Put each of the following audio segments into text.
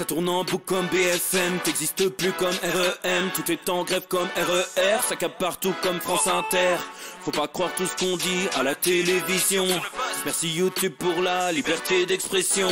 Ça tourne en boucle comme BFM, t'existes plus comme REM. Tout est en grève comme RER, ça capte partout comme France Inter. Faut pas croire tout ce qu'on dit à la télévision. Merci YouTube pour la liberté d'expression.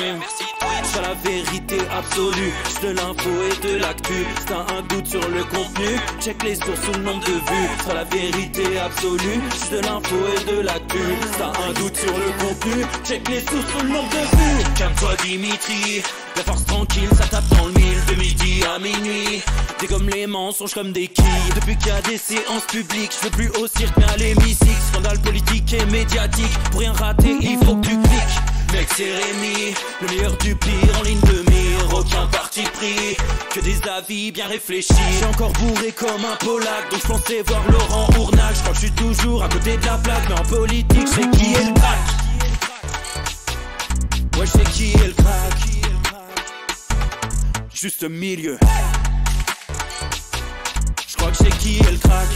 C'est la vérité absolue, c'est de l'info et de l'actu. Si t'as un doute sur le contenu, check les sources ou le nombre de vues. C'est la vérité absolue, c'est de l'info et de l'actu. Si t'as un doute sur le contenu, check les sources ou le nombre de vues. Calme-toi Dimitri, la force tranquille, ça tape dans le mille. De midi à minuit, dégomme les mensonges comme des quilles. Depuis qu'il y a des séances publiques, je veux plus au cirque mais à l'hémicycle. Scandale politique et médiatique, pour rien rater il faut que tu cliques. Mec c'est Rémi, le meilleur du pire en ligne de mire. Aucun parti pris, que des avis bien réfléchis. J'ai encore bourré comme un Polac, donc je pensais voir Laurent Ournac. Je crois que je suis toujours à côté de la plaque, mais en politique c'est qui est le crack. Ouais je sais qui est le crack. Juste milieu. Je crois que c'est qui est le crack.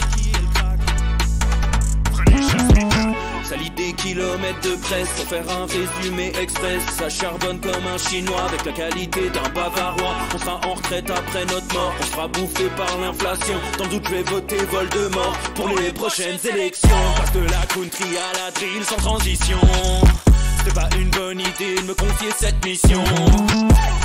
Ça lit des kilomètres de presse pour faire un résumé express. Ça charbonne comme un chinois avec la qualité d'un bavarois. On sera en retraite après notre mort, on sera bouffé par l'inflation. Dans le doute je vais voter Voldemort pour les prochaines élections. Passe de la country à la drill sans transition. C'est pas une bonne idée de me confier cette mission.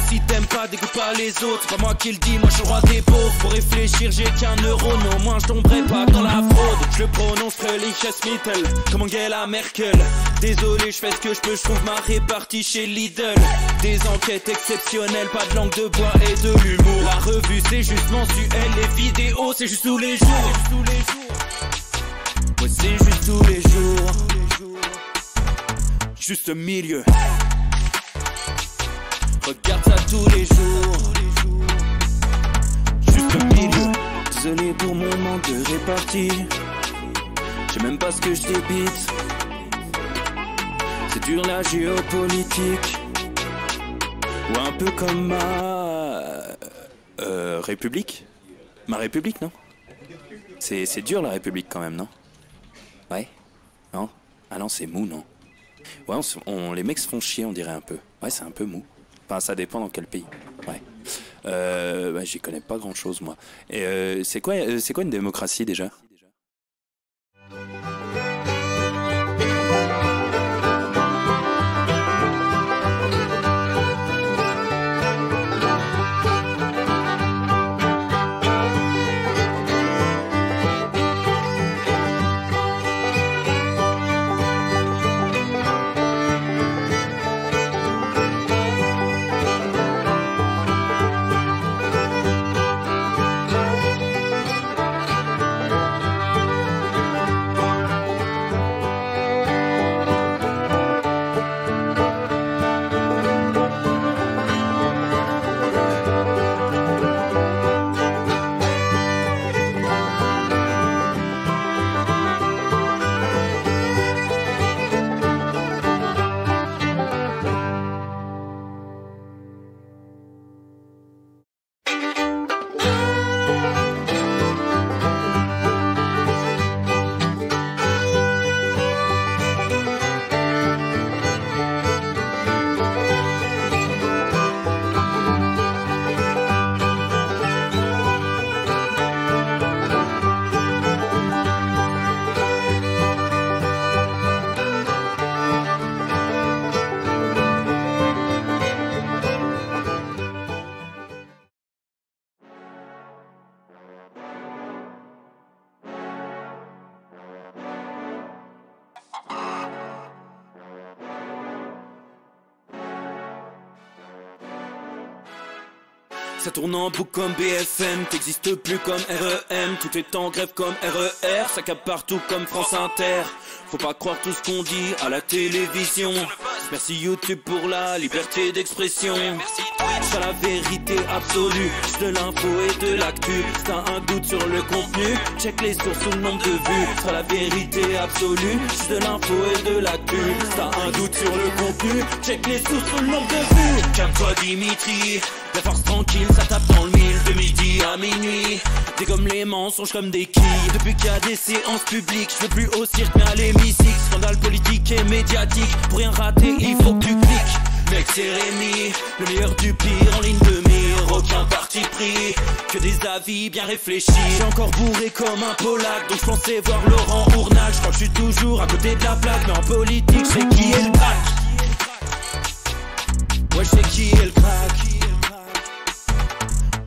Si t'aimes pas, dégoûte pas les autres. C'est pas moi qui le dis, moi je suis le roi des pauvres. Pour réfléchir, j'ai qu'un euro, mais au moins je tomberai pas dans la fraude. Je le prononcerai Lichesmittel, comme Angela Merkel. Désolé, je fais ce que je peux, je trouve ma répartie chez Lidl. Des enquêtes exceptionnelles, pas de langue de bois et de l'humour. La revue c'est juste mensuel, les vidéos c'est juste tous les jours. Ouais, c'est juste tous les jours. Juste milieu. Regarde ça tous les jours. Juste milieu. Désolé pour mon manque de répartie. Je sais même pas ce que je débite. C'est dur la géopolitique. Ou un peu comme ma... République. Ma République, non? C'est dur la République quand même, non? Ouais? Non? Ah non, c'est mou, non? Ouais, les mecs se font chier, on dirait un peu. Ouais, c'est un peu mou. Enfin, ça dépend dans quel pays. Ouais. Bah, j'y connais pas grand chose, moi. Et c'est quoi une démocratie déjà? Ça tourne en boucle comme BFM, t'existes plus comme REM. Tout est en grève comme RER, ça capte partout comme France Inter. Faut pas croire tout ce qu'on dit à la télévision. Merci YouTube pour la liberté d'expression. C'est la vérité absolue, c'est de l'info et de l'actu. Si t'as un doute sur le contenu, check les sources ou le nombre de vues. C'est la vérité absolue, c'est de l'info et de l'actu. Si t'as un doute sur le contenu, check les sources ou le nombre de vues. Calme-toi Dimitri, la force tranquille, ça tape dans le mille. De midi à minuit, dégomme les mensonges comme des quilles. Depuis qu'il y a des séances publiques, je veux plus au cirque mais à l'hémicycle. Scandale politique et médiatique, pour rien rater il faut que tu cliques. Mec c'est Rémi, le meilleur du pire en ligne de mire. Aucun parti pris, que des avis bien réfléchis. J'suis encore bourré comme un Polac, donc j'pensais voir Laurent Ournal. J'crois que j'suis toujours à côté de la plaque, mais en politique j'sais qui est le crack. Ouais j'sais qui est le crack.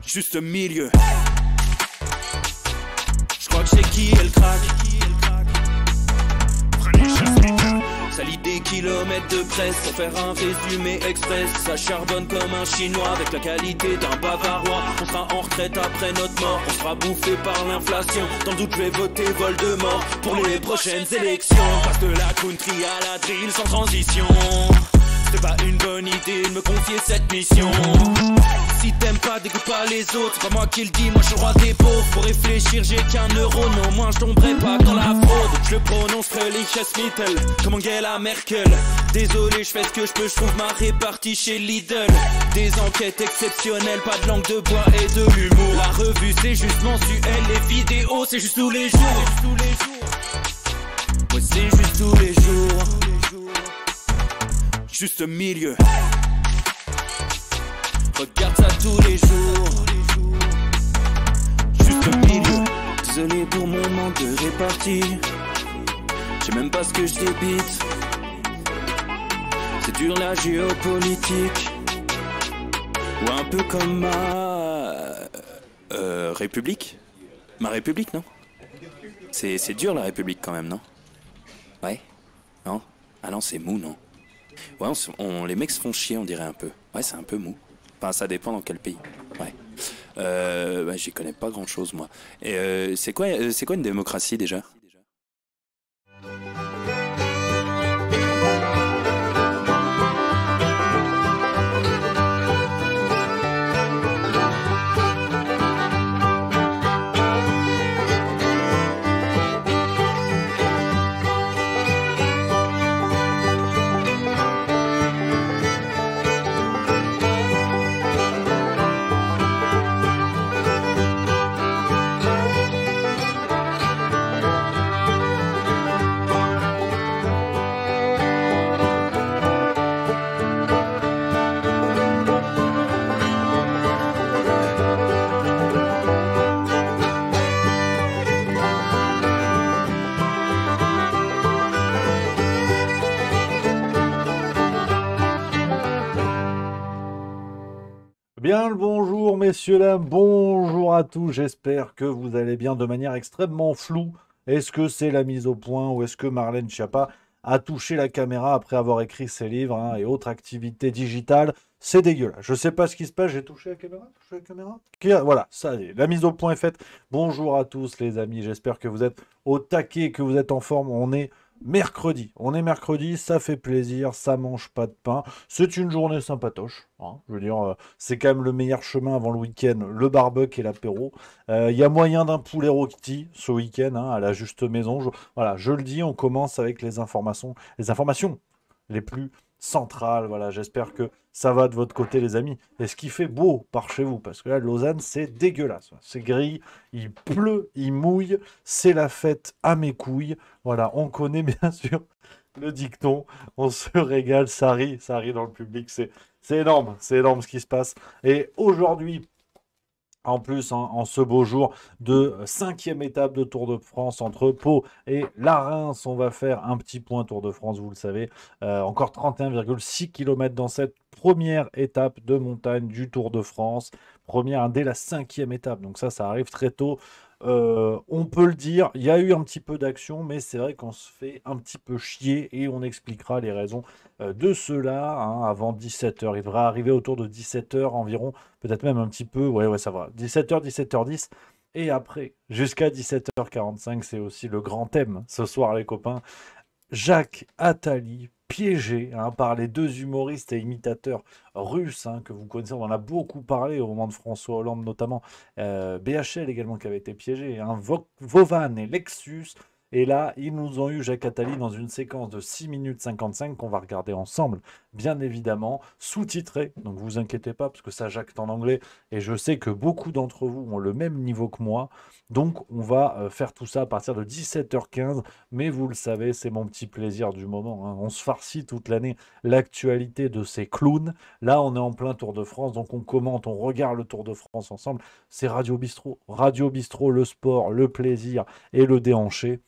Juste milieu. J'crois que j'sais qui est le crack. Ça lit des kilomètres de presse pour faire un résumé express. Ça charbonne comme un chinois avec la qualité d'un bavarois. On sera en retraite après notre mort, on sera bouffé par l'inflation. Dans le doute je vais voter Voldemort pour les prochaines élections. Passe de la country à la drill sans transition. C'est pas une bonne idée de me confier cette mission. Si t'aimes pas, dégoûte pas les autres. C'est pas moi qui le dis, moi je suis le roi des pauvres. Pour réfléchir, j'ai qu'un euro, non, moi je tomberai pas dans la fraude. Je le prononcerai Lichesmittel, comme Angela Merkel. Désolé, je fais ce que je peux, je trouve ma répartie chez Lidl. Des enquêtes exceptionnelles, pas de langue de bois et de l'humour. La revue c'est juste mensuel, les vidéos c'est juste tous les jours. Ouais, c'est juste tous les jours. Juste milieu. Regarde ça tous les jours. Juste milieu. Désolé pour mon manque de répartie. Je sais même pas ce que je débite. C'est dur la géopolitique. Ou un peu comme ma République. Ma République, non? C'est dur la République quand même, non? Ouais? Non? Ah non, c'est mou, non? Ouais, les mecs se font chier, on dirait un peu. Ouais, c'est un peu mou. Enfin, ça dépend dans quel pays. Ouais. Bah, j'y connais pas grand chose, moi. Et c'est quoi une démocratie déjà? Bien le bonjour messieurs, dames, bonjour à tous, j'espère que vous allez bien de manière extrêmement floue. Est-ce que c'est la mise au point ou est-ce que Marlène Schiappa a touché la caméra après avoir écrit ses livres et autres activités digitales? C'est dégueulasse, je sais pas ce qui se passe, j'ai touché la caméra, Voilà, ça y est, la mise au point est faite. Bonjour à tous les amis, j'espère que vous êtes au taquet, que vous êtes en forme, on est mercredi, ça fait plaisir, ça mange pas de pain. C'est une journée sympatoche. Je veux dire, c'est quand même le meilleur chemin avant le week-end, le barbecue et l'apéro. Il y a moyen d'un poulet rôti ce week-end à la juste maison. Voilà, je le dis, on commence avec les informations les plus centrales. Voilà, j'espère que ça va de votre côté, les amis. Est-ce qu'il fait beau par chez vous? Parce que là, Lausanne, c'est dégueulasse. C'est gris, il pleut, il mouille. C'est la fête à mes couilles. Voilà, on connaît bien sûr le dicton. On se régale, ça rit dans le public. C'est énorme ce qui se passe. Et aujourd'hui, en plus, en ce beau jour de 5e étape de Tour de France entre Pau et la Reims, on va faire un petit point Tour de France, vous le savez. Encore 31,6 km dans cette première étape de montagne du Tour de France. Première dès la 5e étape, donc ça arrive très tôt. On peut le dire, il y a eu un petit peu d'action, mais c'est vrai qu'on se fait un petit peu chier et on expliquera les raisons de cela avant 17h. Il devrait arriver autour de 17h environ, peut-être même un petit peu, ouais, ça va. 17h, 17h10. Et après, jusqu'à 17h45, c'est aussi le grand thème ce soir, les copains. Jacques Attali, piégé par les deux humoristes et imitateurs russes que vous connaissez. On en a beaucoup parlé au moment de François Hollande, notamment BHL également qui avait été piégé. Vovan et Lexus. Et là, ils nous ont eu, Jacques Attali, dans une séquence de 6 minutes 55 qu'on va regarder ensemble, bien évidemment, sous-titré. Donc vous inquiétez pas, parce que ça, Jacques est en anglais, et je sais que beaucoup d'entre vous ont le même niveau que moi. Donc on va faire tout ça à partir de 17h15. Mais vous le savez, c'est mon petit plaisir du moment, hein. On se farcit toute l'année l'actualité de ces clowns. Là, on est en plein Tour de France, donc on commente, on regarde le Tour de France ensemble. C'est Radio Bistrot. Radio Bistrot, le sport, le plaisir et le déhanché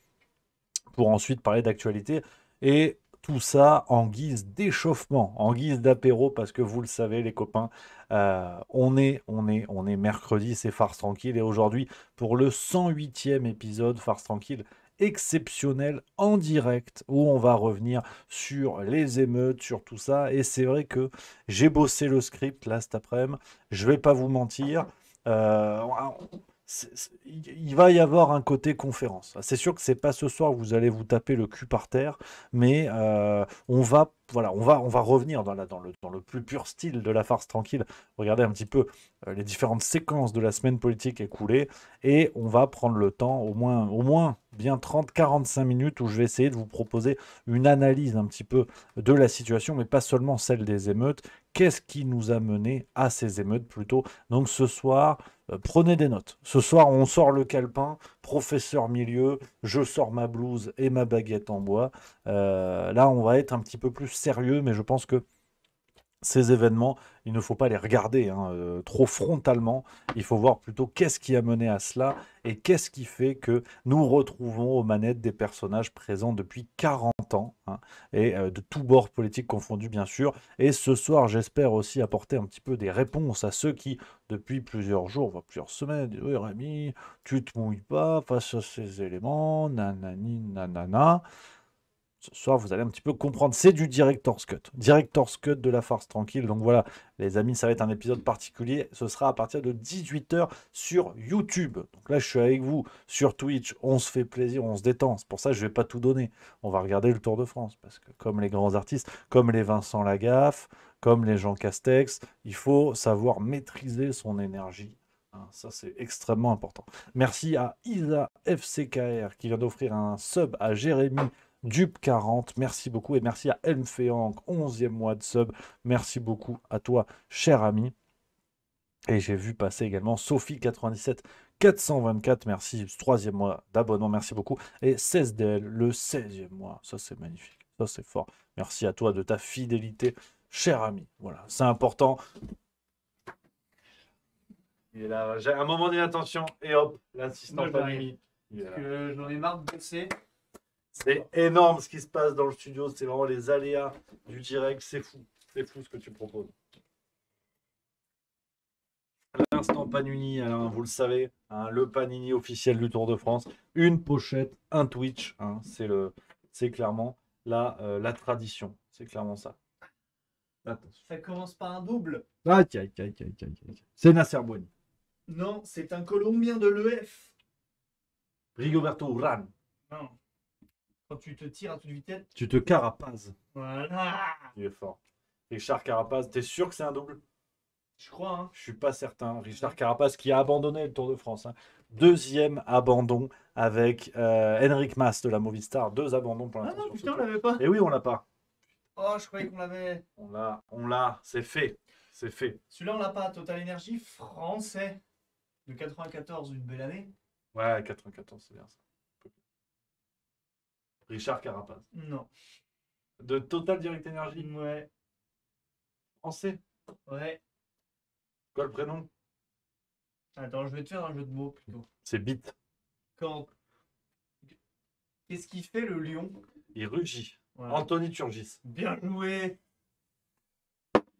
pour ensuite parler d'actualité. Et tout ça en guise d'échauffement, en guise d'apéro, parce que vous le savez, les copains, on est mercredi, c'est Farce Tranquille. Et aujourd'hui, pour le 108e épisode, Farce Tranquille, exceptionnel en direct, où on va revenir sur les émeutes, sur tout ça. Et c'est vrai que j'ai bossé le script là cet après-midi, je vais pas vous mentir. Euh, il va y avoir un côté conférence. C'est sûr que c'est pas ce soir que vous allez vous taper le cul par terre, mais on va revenir dans le plus pur style de la farce tranquille. Regardez un petit peu les différentes séquences de la semaine politique écoulée, et on va prendre le temps, au moins bien 30-45 minutes, où je vais essayer de vous proposer une analyse un petit peu de la situation, mais pas seulement celle des émeutes. Qu'est-ce qui nous a mené à ces émeutes plutôt? Donc ce soir, prenez des notes. Ce soir, on sort le calepin, professeur milieu, je sors ma blouse et ma baguette en bois. Là, on va être un petit peu plus sérieux, mais je pense que ces événements, il ne faut pas les regarder trop frontalement. Il faut voir plutôt qu'est-ce qui a mené à cela et qu'est-ce qui fait que nous retrouvons aux manettes des personnages présents depuis 40 ans, hein, et de tous bords politiques confondus, bien sûr. Et ce soir, j'espère aussi apporter un petit peu des réponses à ceux qui, depuis plusieurs jours, voire plusieurs semaines, disent: oui, Rémi, tu te mouilles pas face à ces éléments, nanani, nanana. Ce soir, vous allez un petit peu comprendre. C'est du Director's Cut. Director's Cut de la farce tranquille. Donc voilà, les amis, ça va être un épisode particulier. Ce sera à partir de 18h sur YouTube. Donc là, je suis avec vous sur Twitch. On se fait plaisir, on se détend. C'est pour ça que je ne vais pas tout donner. On va regarder le Tour de France. Parce que comme les grands artistes, comme les Vincent Lagaffe, comme les Jean Castex, il faut savoir maîtriser son énergie. Hein, ça, c'est extrêmement important. Merci à Isa FCKR qui vient d'offrir un sub à Jérémy Dupe 40, merci beaucoup. Et merci à Elmfeang, 11e mois de sub. Merci beaucoup à toi, cher ami. Et j'ai vu passer également Sophie97 424, merci, 3e mois d'abonnement, merci beaucoup. Et 16DL, le 16e mois, ça c'est magnifique, ça c'est fort. Merci à toi de ta fidélité, cher ami. Voilà, c'est important. Et là, j'ai un moment d'inattention, et hop, l'assistant Panini. Parce que j'en ai marre de bosser. C'est énorme ce qui se passe dans le studio, c'est vraiment les aléas du direct, c'est fou ce que tu proposes. L'instant Panini, alors, vous le savez, hein, le Panini officiel du Tour de France, une pochette, un Twitch, hein, c'est clairement la tradition, c'est clairement ça. Attention. Ça commence par un double. Aïe. C'est Nasser Boigny. Non, c'est un Colombien de l'EF. Rigoberto Urán. Non. Quand tu te tires à toute vitesse. Tu te carapaces. Voilà. Il est fort. Richard Carapaz, t'es sûr que c'est un double? Je crois, hein. Je suis pas certain. Richard Carapaz qui a abandonné le Tour de France, hein. Deuxième abandon avec Enric Mas de la Movistar. 2 abandons pour Ah l'instant. non, putain, on l'avait pas. Et oui, on l'a pas. Oh, je croyais qu'on l'avait. On l'a. C'est fait. C'est fait. Celui-là, on l'a pas. Total Energy français. De 94, une belle année. Ouais, 94, c'est bien ça. Richard Carapaz. Non. De Total Direct Energy. Ouais. Français. Ouais. Quoi le prénom? Attends, je vais te faire un jeu de mots plutôt. C'est Beat. Quand. Qu'est-ce qui fait le lion? Il rugit. Voilà. Anthony Turgis. Bien joué.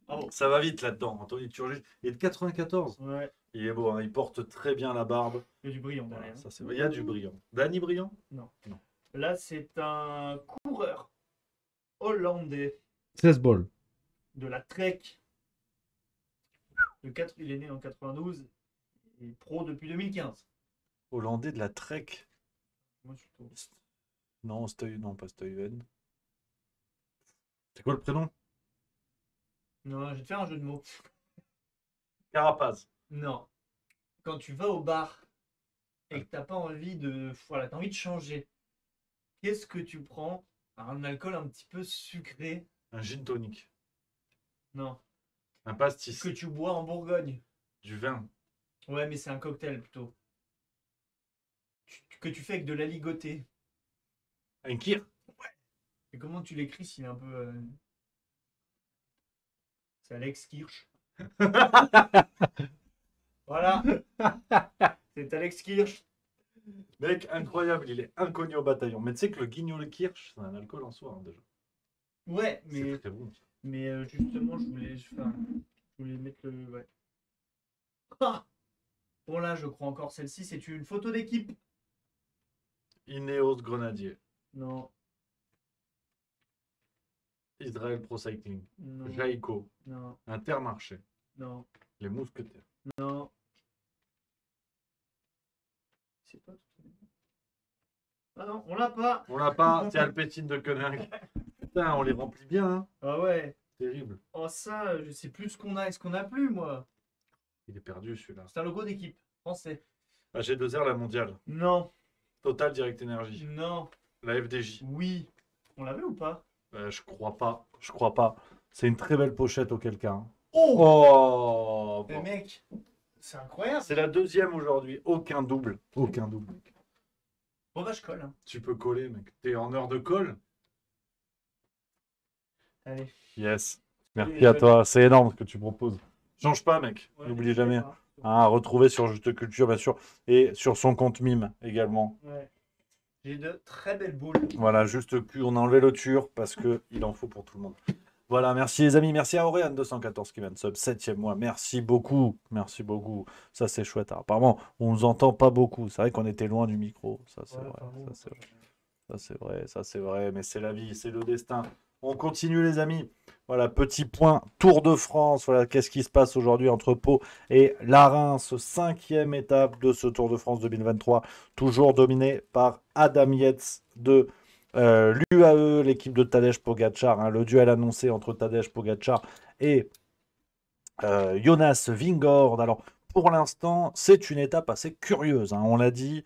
Bravo. Ça va vite là-dedans. Anthony Turgis. Il est de 94. Ouais. Il est beau, hein. Il porte très bien la barbe. Il y a du brillant Voilà, derrière. ça, il y a du brillant. Danny Brillant? Non. Non. Là, c'est un coureur hollandais 16 balles. de la Trek. Il est né en 92 et pro depuis 2015. Hollandais de la Trek. Moi, je suis tôt. Non, non, pas Stuyven. C'est quoi le prénom? Non, je vais te faire un jeu de mots. Carapaz. Non. Quand tu vas au bar et que t'as pas envie de. Voilà, t'as envie de changer. Qu'est-ce que tu prends? Un alcool un petit peu sucré. Un gin tonic. Non. Un Ce pastis. que tu bois en Bourgogne. Du vin. Ouais, mais c'est un cocktail plutôt. Que tu fais avec de la ligotée. Un kir. Et comment tu l'écris s'il est un peu. C'est Alex Kirsch. Voilà. C'est Alex Kirsch. Mec, incroyable, il est inconnu au bataillon. Mais tu sais que le guignol kirsch, c'est un alcool en soi, hein, déjà. Ouais, C'est mais, très bon. justement, je voulais mettre le. Ouais. Ah bon, là, je crois encore celle-ci, c'est une photo d'équipe. Ineos Grenadier. Non, Israël Pro Cycling. non, Jaico. non, Intermarché. non, Les Mousquetaires. non. C'est pas tout. Ah non, on l'a pas. On l'a pas, c'est Alpecin de Koenig. Putain, on les remplit bien, hein. Ah ouais. Terrible. Oh, ça, je sais plus ce qu'on a et ce qu'on a plus, moi. Il est perdu celui-là. C'est un logo d'équipe français. AG2R, la mondiale. Non, Total Direct Energy. non, La FDJ. oui. On l'avait ou pas? Je crois pas. Je crois pas. C'est une très belle pochette auquel cas. Hein. Oh, Oh mais bon. mec, c'est incroyable. C'est la deuxième aujourd'hui. Aucun double. Aucun double, mec. Bon, bah, je colle. Hein. Tu peux coller, mec. T'es en heure de colle. Allez. Yes. Allez, Merci à je- toi. C'est énorme ce que tu proposes. Change pas, mec. Ouais, N'oublie je sais jamais. pas. Hein, à retrouver sur Juste Culture, bien sûr. Et sur son compte mime également. Ouais. J'ai de très belles boules. Voilà, Juste Q. On a enlevé le tur parce qu'il en faut pour tout le monde. Voilà, merci les amis. Merci à Auréane214 qui vient de sub 7e mois. Merci beaucoup. Merci beaucoup. Ça, c'est chouette. Alors, apparemment, on nous entend pas beaucoup. C'est vrai qu'on était loin du micro. Ça, c'est Ouais, vrai. enfin bon, Ça, c'est vrai. Ça, c'est vrai. Ça, c'est vrai. Mais c'est la vie, c'est le destin. On continue, les amis. Voilà, petit point Tour de France. Voilà, qu'est-ce qui se passe aujourd'hui entre Pau et la Reims, 5e étape de ce Tour de France 2023, toujours dominé par Adam Yates de l'UAE, l'équipe de Tadej Pogacar. Hein, le duel annoncé entre Tadej Pogacar et Jonas Vingegaard. Alors, pour l'instant, c'est une étape assez curieuse. Hein, on l'a dit,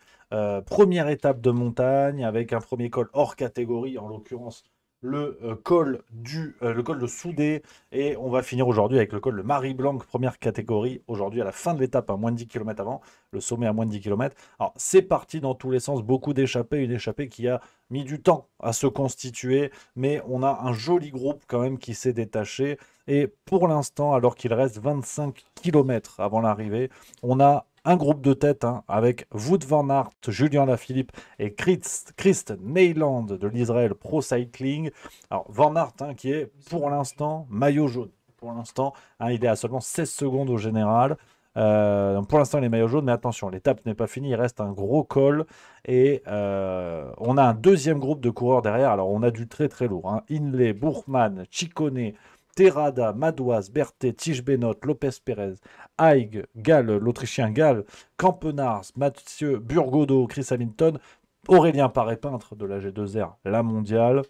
première étape de montagne avec un premier col hors catégorie, en l'occurrence le col de Soudé, et on va finir aujourd'hui avec le col de Marie-Blanc, première catégorie, aujourd'hui à la fin de l'étape, à moins de 10 km avant, le sommet à moins de 10 km. Alors c'est parti dans tous les sens, beaucoup d'échappées, une échappée qui a mis du temps à se constituer, mais on a un joli groupe quand même qui s'est détaché, et pour l'instant, alors qu'il reste 25 km avant l'arrivée, on a un groupe de tête hein, avec Wout van Aert, Julien Lafilippe et Christ Neyland de l'Israël Pro Cycling. Alors Van Aert hein, qui est pour l'instant maillot jaune. Pour l'instant, hein, il est à seulement 16 secondes au général. Donc pour l'instant, il est maillot jaune, mais attention, l'étape n'est pas finie, il reste un gros col. Et on a un deuxième groupe de coureurs derrière. Alors on a du très très lourd. Hein. Inlay, Bourgman, Ciccone, Terrada, Madouas, Berthet, Tiche-Benoît, Lopez Pérez, Haig, Gall, l'Autrichien Gall, Campenars, Mathieu Burgodeau, Chris Hamilton, Aurélien Paré-Peintre de la G2R, la mondiale,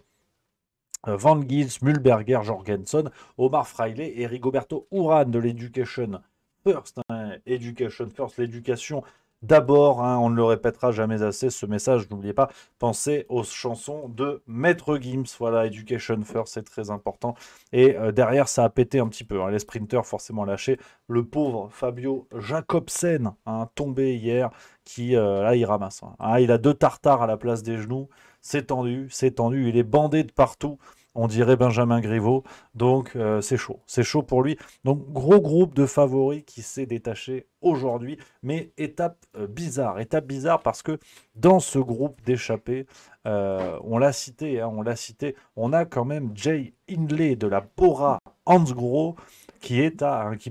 Van Gils, Mühlberger, Jorgensen, Omar Fraile et Rigoberto Urán de l'Education First. Hein, Education First, l'éducation d'abord, hein, on ne le répétera jamais assez, ce message, n'oubliez pas, pensez aux chansons de Maître Gims, voilà, Education First, c'est très important, et derrière, ça a pété un petit peu, hein, les sprinters forcément lâchés, le pauvre Fabio Jacobsen, hein, tombé hier, qui, là, il ramasse, hein, il a 2 tartares à la place des genoux, c'est tendu, il est bandé de partout, on dirait Benjamin Griveaux, donc c'est chaud pour lui. Donc gros groupe de favoris qui s'est détaché aujourd'hui, mais étape bizarre parce que dans ce groupe d'échappés, on l'a cité, on a quand même Jay Hindley de la Bora Hansgrohe qui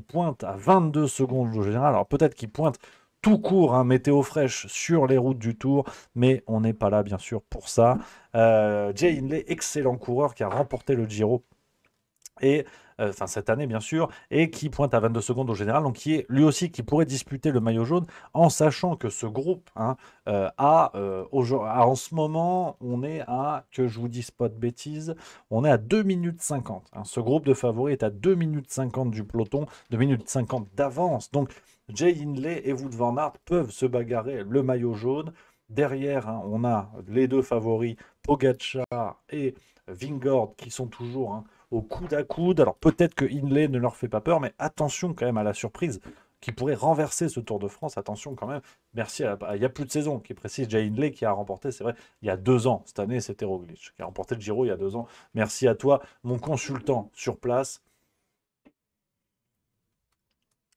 pointe à 22 secondes au général. Alors peut-être qu'il pointe tout court, hein, météo fraîche sur les routes du Tour, mais on n'est pas là bien sûr pour ça. Jay Hindley, excellent coureur qui a remporté le Giro et cette année bien sûr, et qui pointe à 22 secondes au général, donc qui est lui aussi qui pourrait disputer le maillot jaune, en sachant que ce groupe hein, en ce moment, on est à, que je vous dise pas de bêtises, on est à 2 minutes 50. Hein. Ce groupe de favoris est à 2 minutes 50 du peloton, 2 minutes 50 d'avance. Donc Jay Hindley et Wout van Aert peuvent se bagarrer le maillot jaune. Derrière, hein, on a les deux favoris, Pogacar et Vingegaard, qui sont toujours hein, au coude à coude. Alors peut-être que Hindley ne leur fait pas peur, mais attention quand même à la surprise qui pourrait renverser ce Tour de France. Attention quand même. Merci il n'y a plus de saison qui précise Jay Hindley qui a remporté, c'est vrai, il y a 2 ans. Cette année, c'était Roglic qui a remporté le Giro il y a 2 ans. Merci à toi, mon consultant sur place.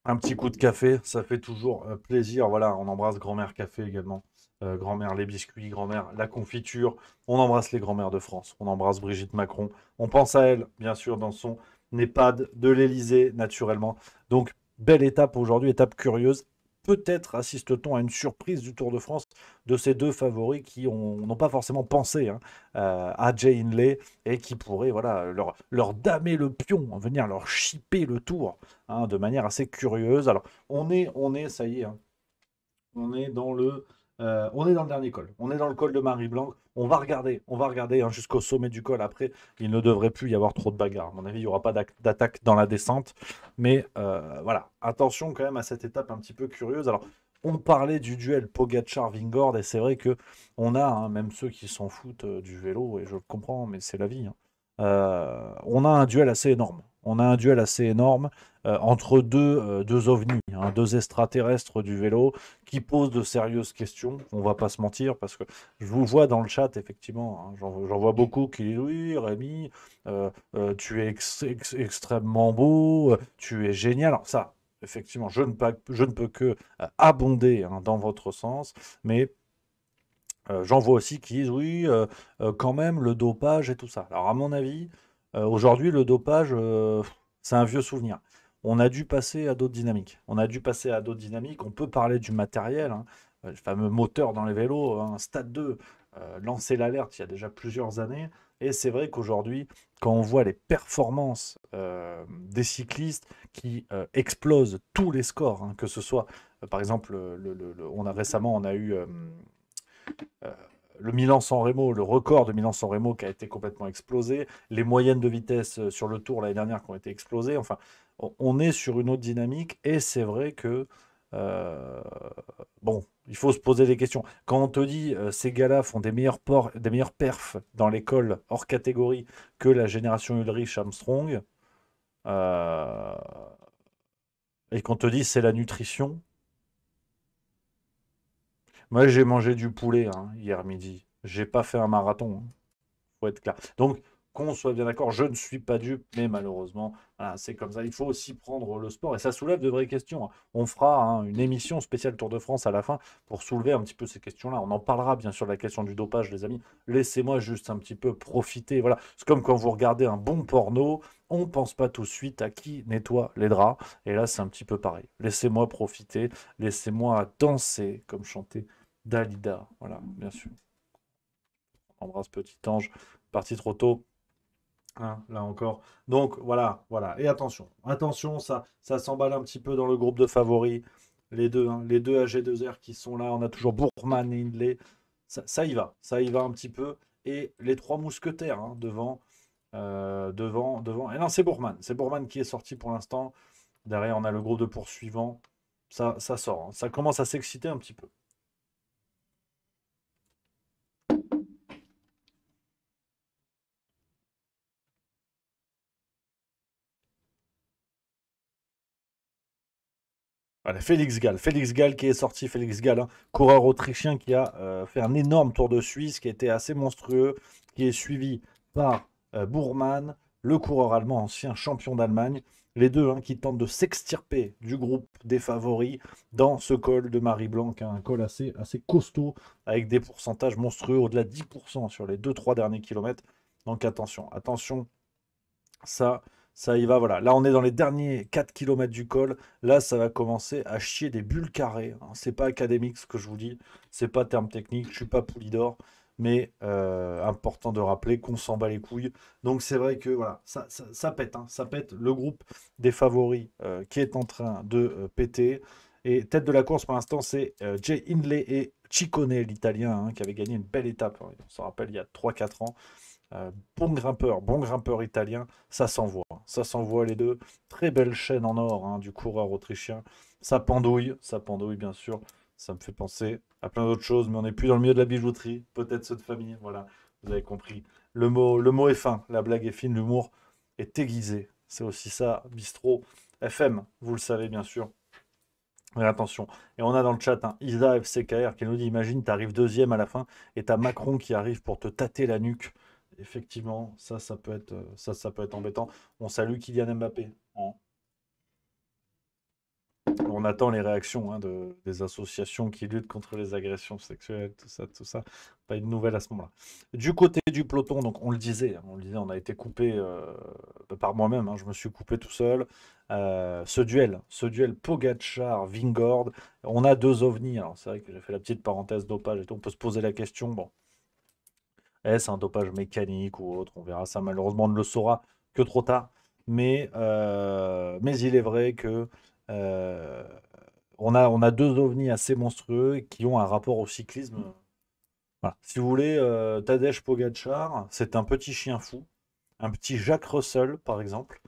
Un petit coup de café, ça fait toujours plaisir. Voilà, on embrasse Grand-mère Café également. Grand-mère les biscuits, grand-mère la confiture. On embrasse les grand-mères de France. On embrasse Brigitte Macron. On pense à elle, bien sûr, dans son EHPAD de l'Élysée, naturellement. Donc, belle étape aujourd'hui, étape curieuse. Peut-être assiste-t-on à une surprise du Tour de France de ces deux favoris qui n'ont pas forcément pensé hein, à Jay Hindley et qui pourraient voilà, leur damer le pion, venir leur chipper le tour hein, de manière assez curieuse. Alors, ça y est, hein, on est dans le dernier col. On est dans le col de Marie-Blanque. On va regarder hein, jusqu'au sommet du col. Après, il ne devrait plus y avoir trop de bagarres. À mon avis, il n'y aura pas d'attaque dans la descente. Mais voilà, attention quand même à cette étape un petit peu curieuse. Alors, on parlait du duel Pogacar-Vingegaard et c'est vrai que on a, hein, même ceux qui s'en foutent du vélo, et je le comprends, mais c'est la vie. Hein. On a un duel assez énorme. On a un duel assez énorme entre deux ovnis, hein, deux extraterrestres du vélo qui posent de sérieuses questions. On va pas se mentir parce que je vous vois dans le chat, effectivement, hein, j'en vois beaucoup qui disent oui, Rémi, tu es extrêmement beau, tu es génial. Alors ça, effectivement, je ne peux que abonder hein, dans votre sens, mais j'en vois aussi qui disent oui, quand même, le dopage et tout ça. Alors, à mon avis, aujourd'hui, le dopage, c'est un vieux souvenir. On a dû passer à d'autres dynamiques. On a dû passer à d'autres dynamiques. On peut parler du matériel, hein, le fameux moteur dans les vélos, hein, Stade 2, lancer l'alerte il y a déjà plusieurs années. Et c'est vrai qu'aujourd'hui, quand on voit les performances des cyclistes qui explosent tous les scores, hein, que ce soit, par exemple, récemment, on a eu euh, le Milan-San Remo, le record de Milan-San Remo qui a été complètement explosé, les moyennes de vitesse sur le Tour l'année dernière qui ont été explosées. Enfin, on est sur une autre dynamique et c'est vrai que euh, bon, il faut se poser des questions. Quand on te dit ces gars-là font des meilleurs perfs dans l'école hors catégorie que la génération Ulrich-Armstrong, euh, et qu'on te dit c'est la nutrition, moi j'ai mangé du poulet hein, hier midi. J'ai pas fait un marathon. Hein. Faut être clair. Donc, qu'on soit bien d'accord, je ne suis pas dupe, mais malheureusement, voilà, c'est comme ça. Il faut aussi prendre le sport et ça soulève de vraies questions. Hein. On fera hein, une émission spéciale Tour de France à la fin pour soulever un petit peu ces questions-là. On en parlera bien sûr de la question du dopage, les amis. Laissez-moi juste un petit peu profiter. Voilà, c'est comme quand vous regardez un bon porno, on ne pense pas tout de suite à qui nettoie les draps. Et là, c'est un petit peu pareil. Laissez-moi profiter, laissez-moi danser comme chantait Dalida. Voilà, bien sûr. On embrasse petit ange, parti trop tôt. Hein, là encore. Donc voilà, voilà. Et attention, attention, ça s'emballe un petit peu dans le groupe de favoris. Les deux, hein, les deux AG2R qui sont là. On a toujours Bourman et Hindley. Ça y va un petit peu. Et les trois mousquetaires hein, devant. Et non, c'est Bourman qui est sorti pour l'instant. Derrière, on a le groupe de poursuivants. Ça sort. Hein. Ça commence à s'exciter un petit peu. Voilà, Félix Gall qui est sorti, Félix Gall, hein, coureur autrichien qui a fait un énorme Tour de Suisse, qui était assez monstrueux, qui est suivi par Bourman, le coureur allemand, ancien champion d'Allemagne, les deux hein, qui tentent de s'extirper du groupe des favoris dans ce col de Marie-Blanc, hein, un col assez costaud, avec des pourcentages monstrueux, au-delà de 10% sur les 2-3 derniers kilomètres. Donc attention, ça, ça y va, voilà. Là, on est dans les derniers 4 kilomètres du col. Là, ça va commencer à chier des bulles carrées. Hein. C'est pas académique ce que je vous dis. C'est pas terme technique. Je suis pas Poulidor. Mais important de rappeler qu'on s'en bat les couilles. Donc c'est vrai que voilà, ça pète. Hein. Ça pète le groupe des favoris qui est en train de péter. Et tête de la course pour l'instant, c'est Jay Hindley et Ciccone, l'Italien, hein, qui avait gagné une belle étape. Hein. On s'en rappelle il y a 3-4 ans. Bon grimpeur italien, ça s'envoie les deux. Très belle chaîne en or hein, du coureur autrichien. Ça pendouille bien sûr. Ça me fait penser à plein d'autres choses, mais on n'est plus dans le milieu de la bijouterie. Peut-être ceux de famille, voilà, vous avez compris. Le mot est fin, la blague est fine, l'humour est aiguisé. C'est aussi ça, Bistrot FM, vous le savez bien sûr. Mais attention, et on a dans le chat un Isa FCKR qui nous dit, imagine, tu arrives deuxième à la fin et t'as Macron qui arrive pour te tâter la nuque. Effectivement, ça peut être, ça peut être embêtant. On salue Kylian Mbappé, hein. On attend les réactions, hein, des associations qui luttent contre les agressions sexuelles, tout ça, tout ça. Pas une nouvelle à ce moment-là. Du côté du peloton, donc on le disait, on a été coupé par moi-même, hein, je me suis coupé tout seul. Ce duel Pogacar-Vingord, on a deux ovnis. Alors c'est vrai que j'ai fait la petite parenthèse dopage et tout. On peut se poser la question, bon, est-ce un dopage mécanique ou autre? On verra ça. Malheureusement, on ne le saura que trop tard. Mais il est vrai que euh, on a deux ovnis assez monstrueux qui ont un rapport au cyclisme. Voilà. Si vous voulez, Tadej Pogacar, c'est un petit chien fou, un petit Jacques Russell, par exemple.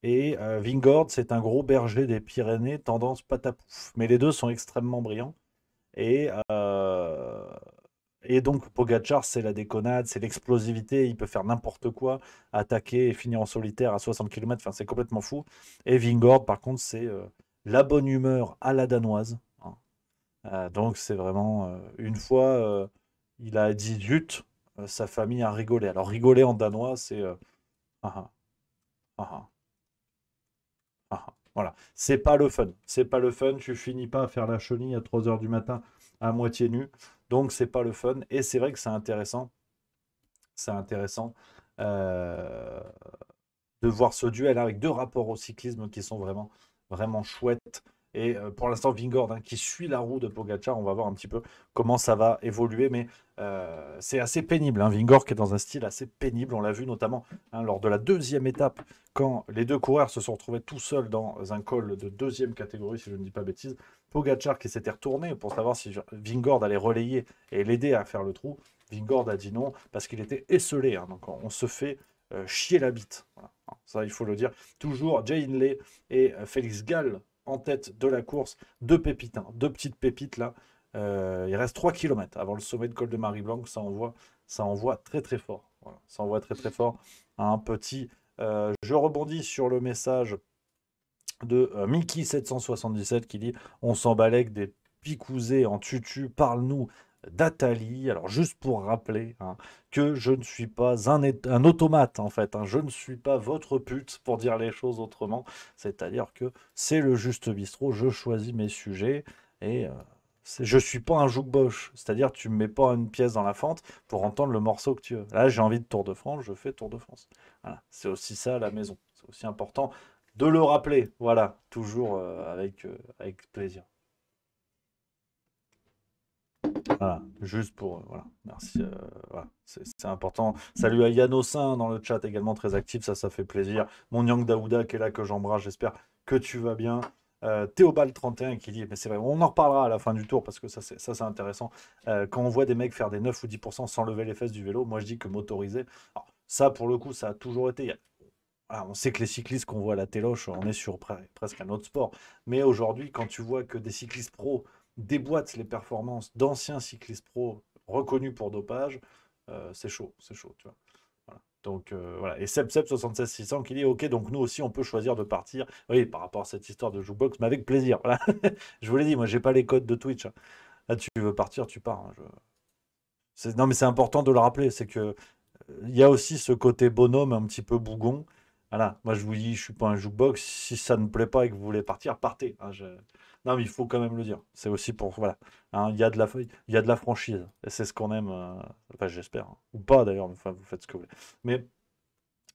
Et Vingord, c'est un gros berger des Pyrénées, tendance patapouf. Mais les deux sont extrêmement brillants. Et, euh, et donc, Pogacar, c'est la déconnade, c'est l'explosivité, il peut faire n'importe quoi, attaquer et finir en solitaire à 60 km, enfin, c'est complètement fou. Et Vingord, par contre, c'est la bonne humeur à la danoise, hein. Donc, c'est vraiment, une fois, il a dit zut, sa famille a rigolé. Alors, rigoler en danois, c'est ah, ah, ah, ah, ah, ah. Voilà, c'est pas le fun. C'est pas le fun, tu finis pas à faire la chenille à 3 heures du matin à moitié nu. Donc, c'est pas le fun. Et c'est vrai que c'est intéressant. C'est intéressant euh, de voir ce duel avec deux rapports au cyclisme qui sont vraiment, vraiment chouettes. Et pour l'instant, Vingord, hein, qui suit la roue de Pogacar, on va voir un petit peu comment ça va évoluer. Mais c'est assez pénible, hein. Vingord qui est dans un style assez pénible. On l'a vu notamment, hein, lors de la deuxième étape, quand les deux coureurs se sont retrouvés tout seuls dans un col de deuxième catégorie, si je ne dis pas bêtise. Pogacar qui s'était retourné pour savoir si Vingord allait relayer et l'aider à faire le trou. Vingord a dit non parce qu'il était esselé, hein. Donc on se fait chier la bite. Voilà. Ça, il faut le dire. Toujours Jay Hindley et Félix Gall en tête de la course. Deux pépites, hein, deux petites pépites là. Il reste 3 km avant le sommet de col de Marie-Blanc. Ça envoie très très fort. Voilà. Ça envoie très très fort. Un petit. Je rebondis sur le message de Mickey777 qui dit on s'emballait avec des picousés en tutu, parle-nous d'Atali. Alors juste pour rappeler, hein, que je ne suis pas un automate en fait, hein. Je ne suis pas votre pute pour dire les choses autrement. C'est-à-dire que c'est le juste bistrot, je choisis mes sujets et je suis pas un jukebox. C'est-à-dire tu me mets pas une pièce dans la fente pour entendre le morceau que tu veux. Là j'ai envie de Tour de France, je fais Tour de France. Voilà. C'est aussi ça à la maison. C'est aussi important de le rappeler. Voilà, toujours avec plaisir. Voilà, juste pour. Voilà, merci. Voilà, c'est important. Salut à Yann Ossin dans le chat également très actif, ça fait plaisir. Mon Yang Daouda qui est là, que j'embrasse, j'espère que tu vas bien. Théobald31 qui dit, mais c'est vrai, on en reparlera à la fin du tour parce que ça c'est intéressant. Quand on voit des mecs faire des 9 ou 10% sans lever les fesses du vélo, moi je dis que motoriser, alors, ça pour le coup, ça a toujours été. On sait que les cyclistes qu'on voit à la téloche, on est sur presque un autre sport. Mais aujourd'hui, quand tu vois que des cyclistes pros déboîtent les performances d'anciens cyclistes pros reconnus pour dopage, c'est chaud, tu vois. Voilà. Donc voilà. Et Seb776 600 qui dit ok, donc nous aussi on peut choisir de partir. Oui, par rapport à cette histoire de jukebox, mais avec plaisir. Voilà. Je vous l'ai dit, moi j'ai pas les codes de Twitch, hein. Là, tu veux partir, tu pars, hein. Non, mais c'est important de le rappeler, c'est que il y a aussi ce côté bonhomme un petit peu bougon. Voilà, moi je vous dis, je suis pas un jukebox. Si ça ne plaît pas et que vous voulez partir, partez, hein, non, mais il faut quand même le dire. C'est aussi pour. Voilà. Hein, il y a de la franchise. Et c'est ce qu'on aime. Enfin, j'espère, hein. Ou pas d'ailleurs, mais enfin, vous faites ce que vous voulez. Mais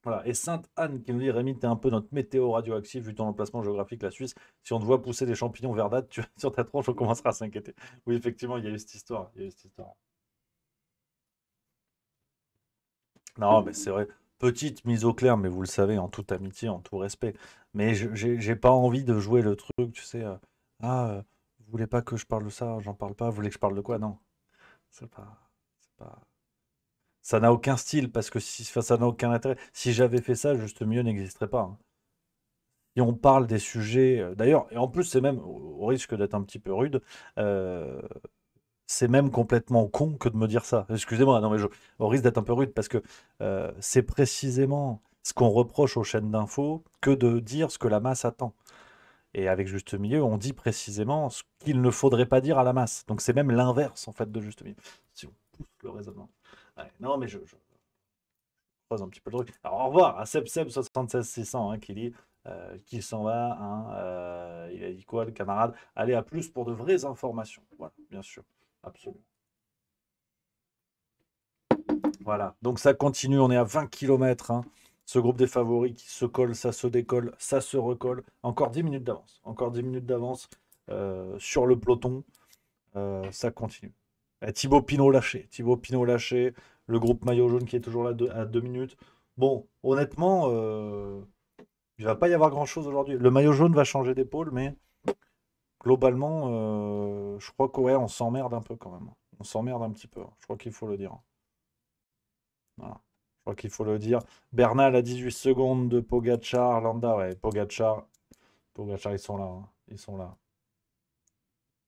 voilà. Et Sainte-Anne qui nous dit Rémi, t'es un peu notre météo radioactif vu ton emplacement géographique, la Suisse. Si on te voit pousser des champignons verdâtres, sur ta tronche, on commencera à s'inquiéter. Oui, effectivement, il y a eu cette histoire. Il y a eu cette histoire. Non, mais c'est vrai. Petite mise au clair, mais vous le savez, en toute amitié, en tout respect. Mais j'ai pas envie de jouer le truc, tu sais. Ah, vous voulez pas que je parle de ça, j'en parle pas. Vous voulez que je parle de quoi? Non. C'est pas, c'est pas. Ça n'a aucun style parce que si, enfin, ça n'a aucun intérêt. Si j'avais fait ça, juste mieux n'existerait pas, hein. et on parle des sujets, d'ailleurs, et en plus, c'est même, au risque d'être un petit peu rude, c'est même complètement con que de me dire ça. Excusez-moi, non mais au risque d'être un peu rude, parce que c'est précisément ce qu'on reproche aux chaînes d'infos que de dire ce que la masse attend. Et avec Juste Milieu, on dit précisément ce qu'il ne faudrait pas dire à la masse. Donc c'est même l'inverse en fait de Juste Milieu. Si on pousse le raisonnement. Ouais, non mais je creuse un petit peu le truc. Alors au revoir à Seb 76600 hein, qui dit qu'il s'en va. Hein, il a dit quoi le camarade? Allez à plus pour de vraies informations. Voilà, bien sûr, absolument. Voilà, donc ça continue, on est à 20 km. Hein. Ce groupe des favoris qui se colle, ça se décolle, ça se recolle. Encore 10 minutes d'avance. Encore 10 minutes d'avance sur le peloton. Ça continue. Et Thibaut Pinot lâché. Thibaut Pinot lâché. Le groupe maillot jaune qui est toujours là à 2 minutes. Bon, honnêtement, il va pas y avoir grand-chose aujourd'hui. Le maillot jaune va changer d'épaule, mais globalement, je crois qu'on on s'emmerde un peu quand même. On s'emmerde un petit peu. Je crois qu'il faut le dire. Voilà. Je crois qu'il faut le dire. Bernal à 18 secondes de Pogacar. Landa, ouais, Pogacar, ils sont là. Hein. Ils sont là.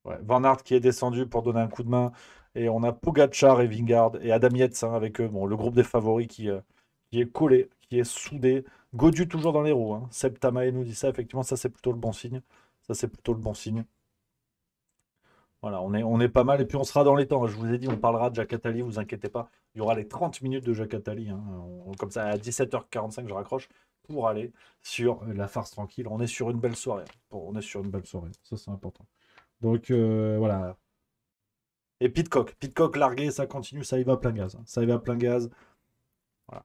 Ouais. Van Aert qui est descendu pour donner un coup de main. Et on a Pogacar et Vingegaard et Adam Yates hein, avec eux. Bon, le groupe des favoris qui est collé, qui est soudé. Godu toujours dans les roues. Hein. Seb Tamae nous dit ça. Effectivement, ça c'est plutôt le bon signe. Ça c'est plutôt le bon signe. Voilà, on est pas mal. Et puis on sera dans les temps. Je vous ai dit, on parlera de Jacques Attali, vous inquiétez pas. Il y aura les 30 minutes de Jacques Attali. Hein. Comme ça, à 17h45, je raccroche pour aller sur la farce tranquille. On est sur une belle soirée. Bon, on est sur une belle soirée. Ça, c'est important. Donc, voilà. Et Pitcock largué, ça continue, ça y va à plein gaz. Hein. Ça y va à plein gaz. Voilà.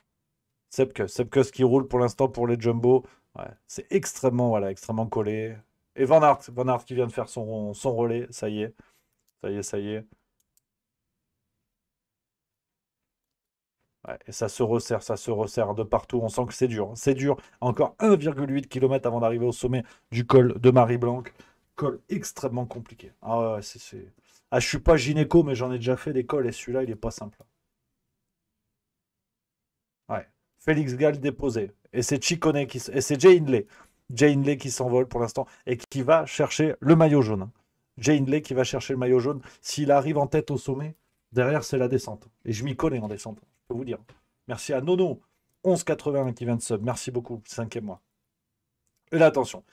Sepkus qui roule pour l'instant pour les Jumbo. Ouais, c'est extrêmement, voilà, extrêmement collé. Et Van Aert qui vient de faire son relais. Ça y est. Ça y est, ça y est. Ouais, et ça se resserre de partout. On sent que c'est dur. Hein. C'est dur. Encore 1,8 km avant d'arriver au sommet du col de Marie-Blanc. Col extrêmement compliqué. Ah ouais, Ah, je suis pas gynéco, mais j'en ai déjà fait des cols et celui-là, il est pas simple. Ouais. Félix Gall déposé. Et c'est Ciccone et c'est Jay Hindley. Jay Hindley qui s'envole pour l'instant et qui va chercher le maillot jaune. Jay Hindley qui va chercher le maillot jaune. S'il arrive en tête au sommet, derrière, c'est la descente. Et je m'y connais en descente, je peux vous dire. Merci à Nono, 11,81 qui vient de sub. Merci beaucoup, 5e mois. Et là, attention.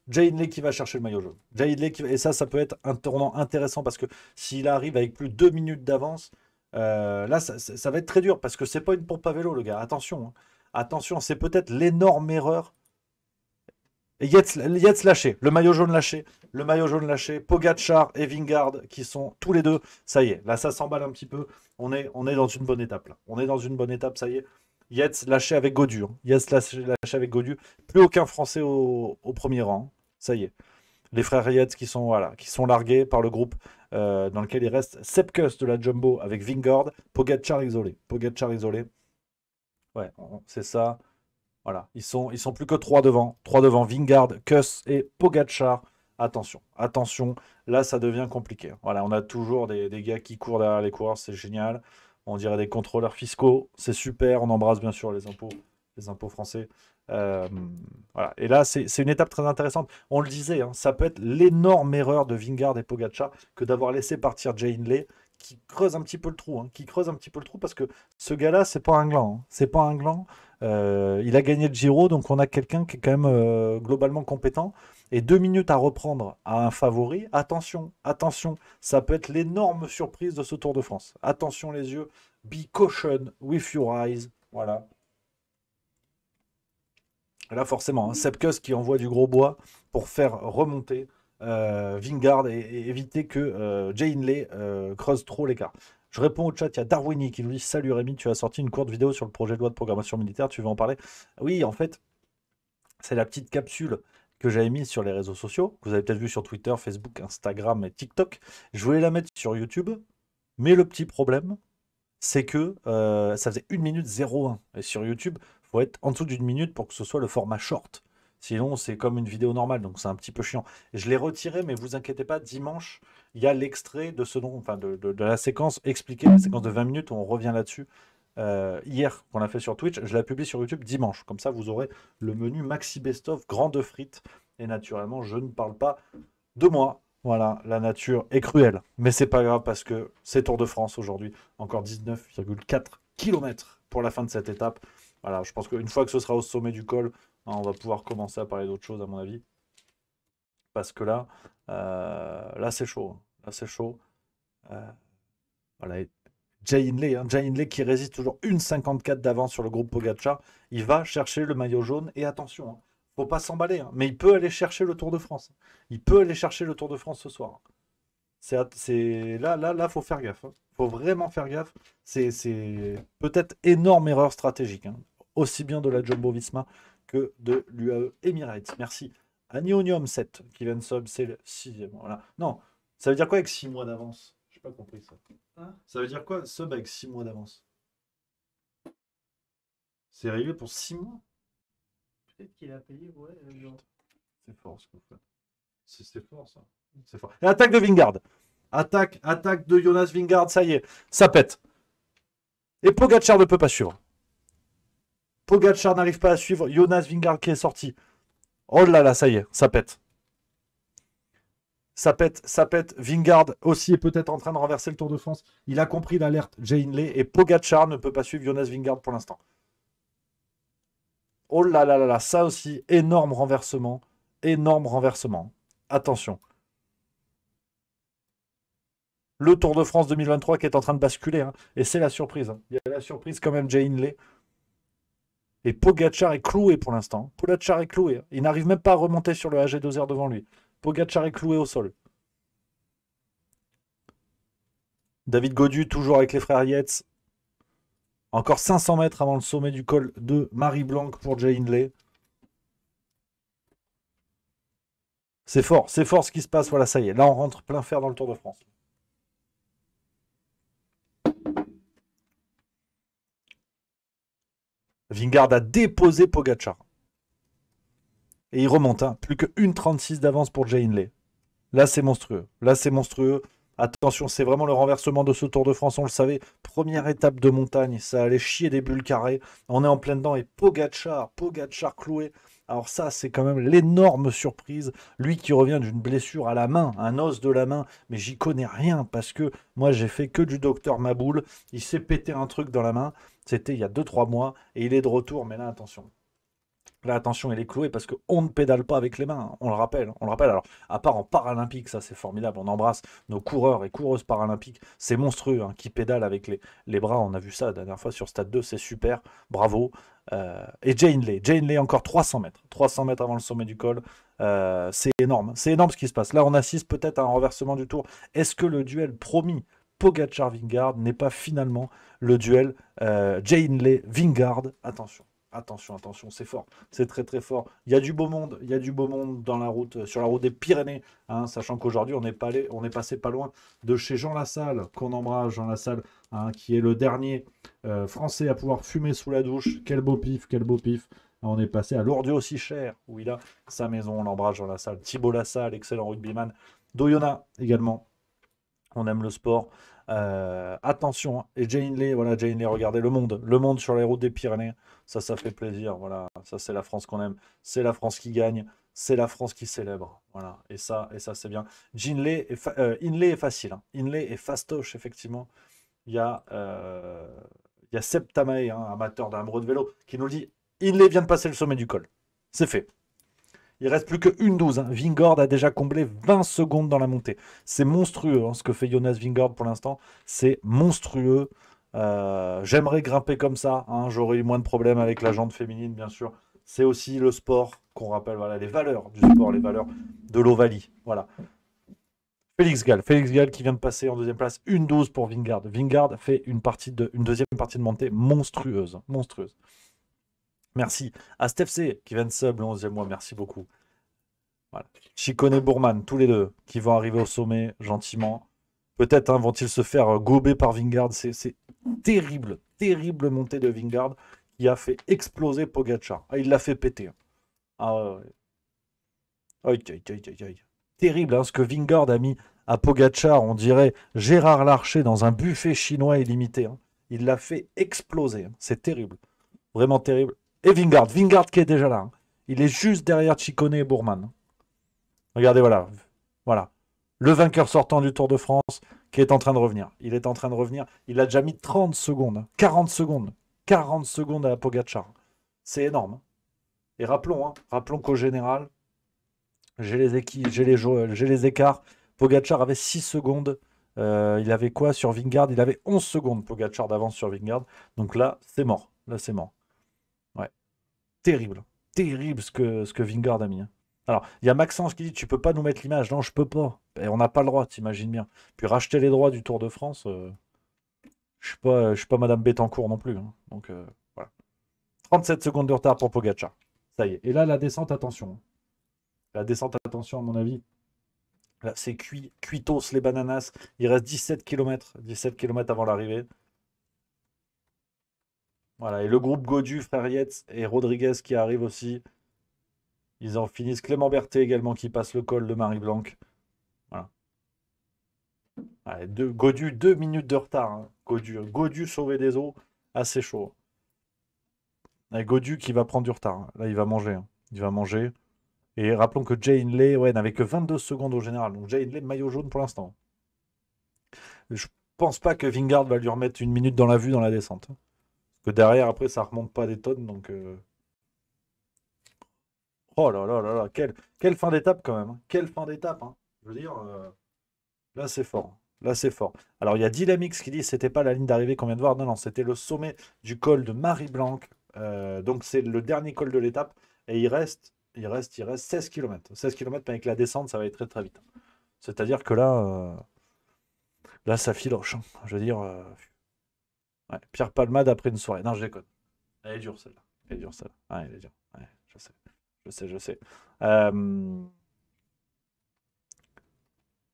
Jay Hindley qui va chercher le maillot jaune. Jay Hindley et ça peut être un tournant intéressant parce que s'il arrive avec plus de 2 minutes d'avance, là, ça va être très dur parce que c'est pas une pompe à vélo, le gars. Attention. Hein. Attention, c'est peut-être l'énorme erreur. Et Yates lâché, le maillot jaune lâché, Pogacar et Vingegaard qui sont tous les deux, ça y est, là ça s'emballe un petit peu, on est dans une bonne étape là, on est dans une bonne étape, ça y est, Yates lâché avec Godu, hein. Yates lâché avec Godu, plus aucun Français au premier rang, ça y est, les frères Yates voilà, qui sont largués par le groupe dans lequel il reste Sepkus de la Jumbo avec Vingegaard, Pogacar isolé, ouais, c'est ça. Voilà, ils sont plus que 3 devant. 3 devant, Vingegaard, Kuss et Pogacar. Attention, là ça devient compliqué. Voilà, on a toujours des gars qui courent derrière les coureurs, c'est génial. On dirait des contrôleurs fiscaux, c'est super. On embrasse bien sûr les impôts français. Voilà. Et là, c'est une étape très intéressante. On le disait, hein, ça peut être l'énorme erreur de Vingegaard et Pogacar que d'avoir laissé partir Jay Hindley qui creuse un petit peu le trou. Hein, parce que ce gars-là, c'est pas un gland. Hein. C'est pas un gland. Il a gagné le Giro, donc on a quelqu'un qui est quand même globalement compétent. Et 2 minutes à reprendre à un favori. Attention, ça peut être l'énorme surprise de ce Tour de France. Attention les yeux, be caution with your eyes. Voilà. Là, forcément, hein, Sepkus qui envoie du gros bois pour faire remonter Vingegaard et éviter que Jay Hindley creuse trop l'écart. Je réponds au chat, il y a Darwini qui nous dit « Salut Rémi, tu as sorti une courte vidéo sur le projet de loi de programmation militaire, tu veux en parler ?» Oui, en fait, c'est la petite capsule que j'avais mise sur les réseaux sociaux, que vous avez peut-être vu sur Twitter, Facebook, Instagram et TikTok. Je voulais la mettre sur YouTube, mais le petit problème, c'est que ça faisait 1 minute 01. Et sur YouTube, il faut être en dessous d'1 minute pour que ce soit le format short. Sinon, c'est comme une vidéo normale, donc c'est un petit peu chiant. Et je l'ai retiré, mais vous inquiétez pas, dimanche, il y a l'extrait de ce dont, enfin de la séquence expliquée, la séquence de 20 minutes, où on revient là-dessus. hier qu'on a fait sur Twitch. Je la publie sur YouTube dimanche. Comme ça, vous aurez le menu Maxi Best of, grande frite. Et naturellement, je ne parle pas de moi. Voilà, la nature est cruelle. Mais c'est pas grave parce que c'est Tour de France aujourd'hui. Encore 19,4 km pour la fin de cette étape. Voilà, je pense qu'une fois que ce sera au sommet du col, on va pouvoir commencer à parler d'autre chose, à mon avis. Parce que là c'est chaud. Là, c'est chaud. Voilà. Jay Hindley qui résiste toujours 1,54 d'avance sur le groupe Pogacar. Il va chercher le maillot jaune. Et attention, hein, faut pas s'emballer. Hein, mais il peut aller chercher le Tour de France. Il peut aller chercher le Tour de France ce soir. Là, faut faire gaffe. Hein. Faut vraiment faire gaffe. C'est peut-être énorme erreur stratégique. Hein. Aussi bien de la Jumbo-Visma que de l'UAE Emirates. Merci. Anionium 7 qui vient de sub, c'est le 6e. Voilà. Non, ça veut dire quoi avec 6 mois d'avance? J'ai pas compris ça. Hein? Ça veut dire quoi sub avec 6 mois d'avance? C'est réglé pour 6 mois? Peut-être qu'il a payé, ouais. C'est fort ce qu'on fait. C'est fort ça. C'est fort. Et attaque de Vingard. Attaque de Jonas Vingard, ça y est, ça pète. Et Pogacar ne peut pas suivre. Pogacar n'arrive pas à suivre. Jonas Vingard qui est sorti. Oh là là, ça y est, ça pète. Ça pète. Vingard aussi est peut-être en train de renverser le Tour de France. Il a compris l'alerte Jay Hindley et Pogacar ne peut pas suivre Jonas Vingard pour l'instant. Oh là là là là, ça aussi, énorme renversement. Énorme renversement. Attention. Le Tour de France 2023 qui est en train de basculer. Hein. Et c'est la surprise. Hein. Il y a la surprise quand même, Jay Hindley. Et Pogacar est cloué pour l'instant. Pogacar est cloué. Il n'arrive même pas à remonter sur le AG2R devant lui. Pogacar est cloué au sol. David Gaudu toujours avec les frères Yates. Encore 500 mètres avant le sommet du col de Marie-Blanc pour Jay Hindley. C'est fort ce qui se passe. Voilà, ça y est. Là, on rentre plein fer dans le Tour de France. Vingard a déposé Pogacar. Et il remonte. Hein. Plus que 1,36 d'avance pour Jay Hindley. Là, c'est monstrueux. Attention, c'est vraiment le renversement de ce Tour de France, on le savait. Première étape de montagne, ça allait chier des bulles carrées. On est en plein dedans et Pogacar cloué. Alors ça, c'est quand même l'énorme surprise. Lui qui revient d'une blessure à la main, un os de la main, mais j'y connais rien parce que moi, j'ai fait que du docteur Maboul. Il s'est pété un truc dans la main. C'était il y a 2-3 mois et il est de retour. Mais là, attention. Là, attention, il est cloué parce qu'on ne pédale pas avec les mains. On le rappelle. Alors, à part en paralympique, ça c'est formidable. On embrasse nos coureurs et coureuses paralympiques. C'est monstrueux hein, qui pédalent avec les bras. On a vu ça la dernière fois sur Stade 2. C'est super. Bravo. Et Jay Hindley, encore 300 mètres. 300 mètres avant le sommet du col. C'est énorme. C'est énorme ce qui se passe. Là, on assiste peut-être à un renversement du tour. Est-ce que le duel promis Pogacar-Vingard n'est pas finalement le duel Jay Hindley-Vingard? Attention, c'est fort, c'est très très fort. Il y a du beau monde dans la route, sur la route des Pyrénées, hein, sachant qu'aujourd'hui on est passé pas loin de chez Jean Lassalle, qu'on embrasse, Jean Lassalle, hein, qui est le dernier Français à pouvoir fumer sous la douche. Quel beau pif. On est passé à Lourdes aussi cher, où il a sa maison, on l'embrasse, Jean Lassalle. Thibaut Lassalle, excellent rugbyman. Doyona également, on aime le sport. Attention, hein. Et Jay Hindley, regardez le monde sur les routes des Pyrénées, ça fait plaisir, voilà, ça c'est la France qu'on aime, c'est la France qui gagne, c'est la France qui célèbre, voilà, et ça c'est bien. Hindley est facile, hein. Hindley est fastoche, effectivement. Il y a Seb Tamae, hein, amateur d'amoureux de vélo, qui nous dit Hindley vient de passer le sommet du col, c'est fait. Il reste plus que 1,12. Hein. Vingard a déjà comblé 20 secondes dans la montée. C'est monstrueux hein, ce que fait Jonas Vingard pour l'instant. C'est monstrueux. J'aimerais grimper comme ça. Hein. J'aurais eu moins de problèmes avec la jante féminine, bien sûr. C'est aussi le sport qu'on rappelle. Voilà, les valeurs du sport, les valeurs de l'Ovalie. Voilà. Félix Gall qui vient de passer en deuxième place. 1,12 pour Vingard. Vingard fait une deuxième partie de montée monstrueuse. Merci à Steph C qui vient de sub le 11e mois. Merci beaucoup. Voilà. Chicone et Bourman, tous les deux, qui vont arriver au sommet gentiment. Peut-être hein, vont-ils se faire gober par Vingard. C'est terrible montée de Vingard qui a fait exploser Pogacar. Ah, il l'a fait péter. Ah ouais. Aïe. Terrible hein, ce que Vingard a mis à Pogacar. On dirait Gérard Larcher dans un buffet chinois illimité. Hein. Il l'a fait exploser. Hein. C'est terrible. Vraiment terrible. Et Vingard. Vingard qui est déjà là. Hein. Il est juste derrière Ciccone et Bourman. Hein. Regardez, voilà. Voilà. Le vainqueur sortant du Tour de France qui est en train de revenir. Il est en train de revenir. Il a déjà mis 30 secondes. 40 secondes. 40 secondes à Pogacar. C'est énorme. Hein. Et rappelons qu'au général, j'ai les écarts. Pogacar avait 6 secondes. Il avait quoi sur Vingard? Il avait 11 secondes, Pogacar, d'avance sur Vingard. Donc là, c'est mort. Là, c'est mort. Ouais. Terrible. Terrible ce que Vingard a mis. Hein. Alors, il y a Maxence qui dit tu peux pas nous mettre l'image. Non, je peux pas. Et on n'a pas le droit, t'imagines bien. Puis racheter les droits du Tour de France, je suis pas Madame Bettencourt non plus. Hein. Donc voilà. 37 secondes de retard pour Pogacar. Ça y est. Et là, la descente, attention. La descente, attention, à mon avis. Là, c'est cuitos les bananas. Il reste 17 km. 17 km avant l'arrivée. Voilà. Et le groupe Godu, Frère Yates et Rodriguez qui arrivent aussi. Ils en finissent. Clément Berthet également qui passe le col de Marie-Blanc. Voilà. Allez, Godu, 2 minutes de retard. Hein. Godu sauvé des eaux. Assez chaud. Et Godu qui va prendre du retard. Hein. Là, il va manger. Hein. Il va manger. Et rappelons que Jay Hindley n'avait que 22 secondes au général. Donc Jay Hindley, maillot jaune pour l'instant. Je pense pas que Vingard va lui remettre une minute dans la vue dans la descente. Parce que derrière, après, ça remonte pas des tonnes. Donc, oh là là là là, quelle fin d'étape quand même. Hein. Quelle fin d'étape. Hein. Je veux dire, là c'est fort. Là c'est fort. Alors il y a Dylamix qui dit que c'était pas la ligne d'arrivée qu'on vient de voir. Non, non, c'était le sommet du col de Marie-Blanc. Donc c'est le dernier col de l'étape. Et il reste 16 km. 16 km, mais avec la descente, ça va être très très vite. C'est-à-dire que là ça filoche. Hein. Je veux dire, ouais, Pierre Palmade après une soirée. Non, je déconne. Elle est dure celle-là. Elle est dure celle-là. Ah, elle est dure. Ouais, je sais. Je sais.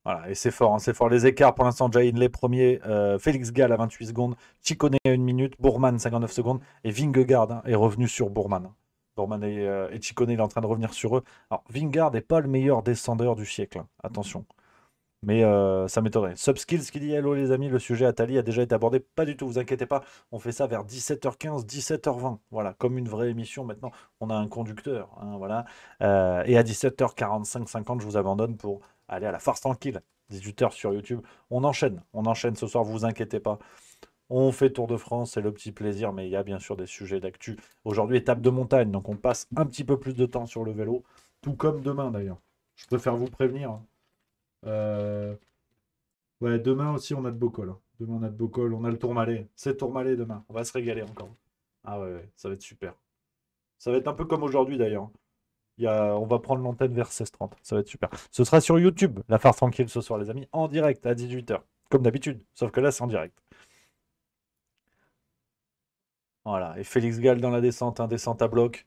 Voilà, et c'est fort, hein, c'est fort. Les écarts pour l'instant, Jay Hindley premier, Félix Gall à 28 secondes, Ciccone à 1 minute, Bourman 59 secondes, et Vingegaard hein, est revenu sur Bourman. Bourman et Ciccone, il est en train de revenir sur eux. Alors, Vingegaard n'est pas le meilleur descendeur du siècle, hein, attention. Mais ça m'étonnerait. Subskills qui dit hello les amis, le sujet Atali a déjà été abordé. Pas du tout, vous inquiétez pas. On fait ça vers 17h15, 17h20. Voilà, comme une vraie émission. Maintenant, on a un conducteur. Hein, voilà. Et à 17h45, 50, je vous abandonne pour aller à la farce tranquille. 18h sur YouTube. On enchaîne ce soir, vous inquiétez pas. On fait Tour de France, c'est le petit plaisir, mais il y a bien sûr des sujets d'actu. Aujourd'hui, étape de montagne, donc on passe un petit peu plus de temps sur le vélo, tout comme demain d'ailleurs. Je préfère vous prévenir. Hein. Ouais, demain aussi, on a de beaux cols. Hein. Demain, on a de beaux cols. On a le Tourmalet. C'est Tourmalet demain. On va se régaler encore. Ah ouais, ça va être super. Ça va être un peu comme aujourd'hui d'ailleurs. On va prendre l'antenne vers 16h30. Ça va être super. Ce sera sur YouTube, la farce tranquille ce soir, les amis, en direct à 18h. Comme d'habitude. Sauf que là, c'est en direct. Voilà. Et Félix Gall dans la descente, hein, descente à bloc.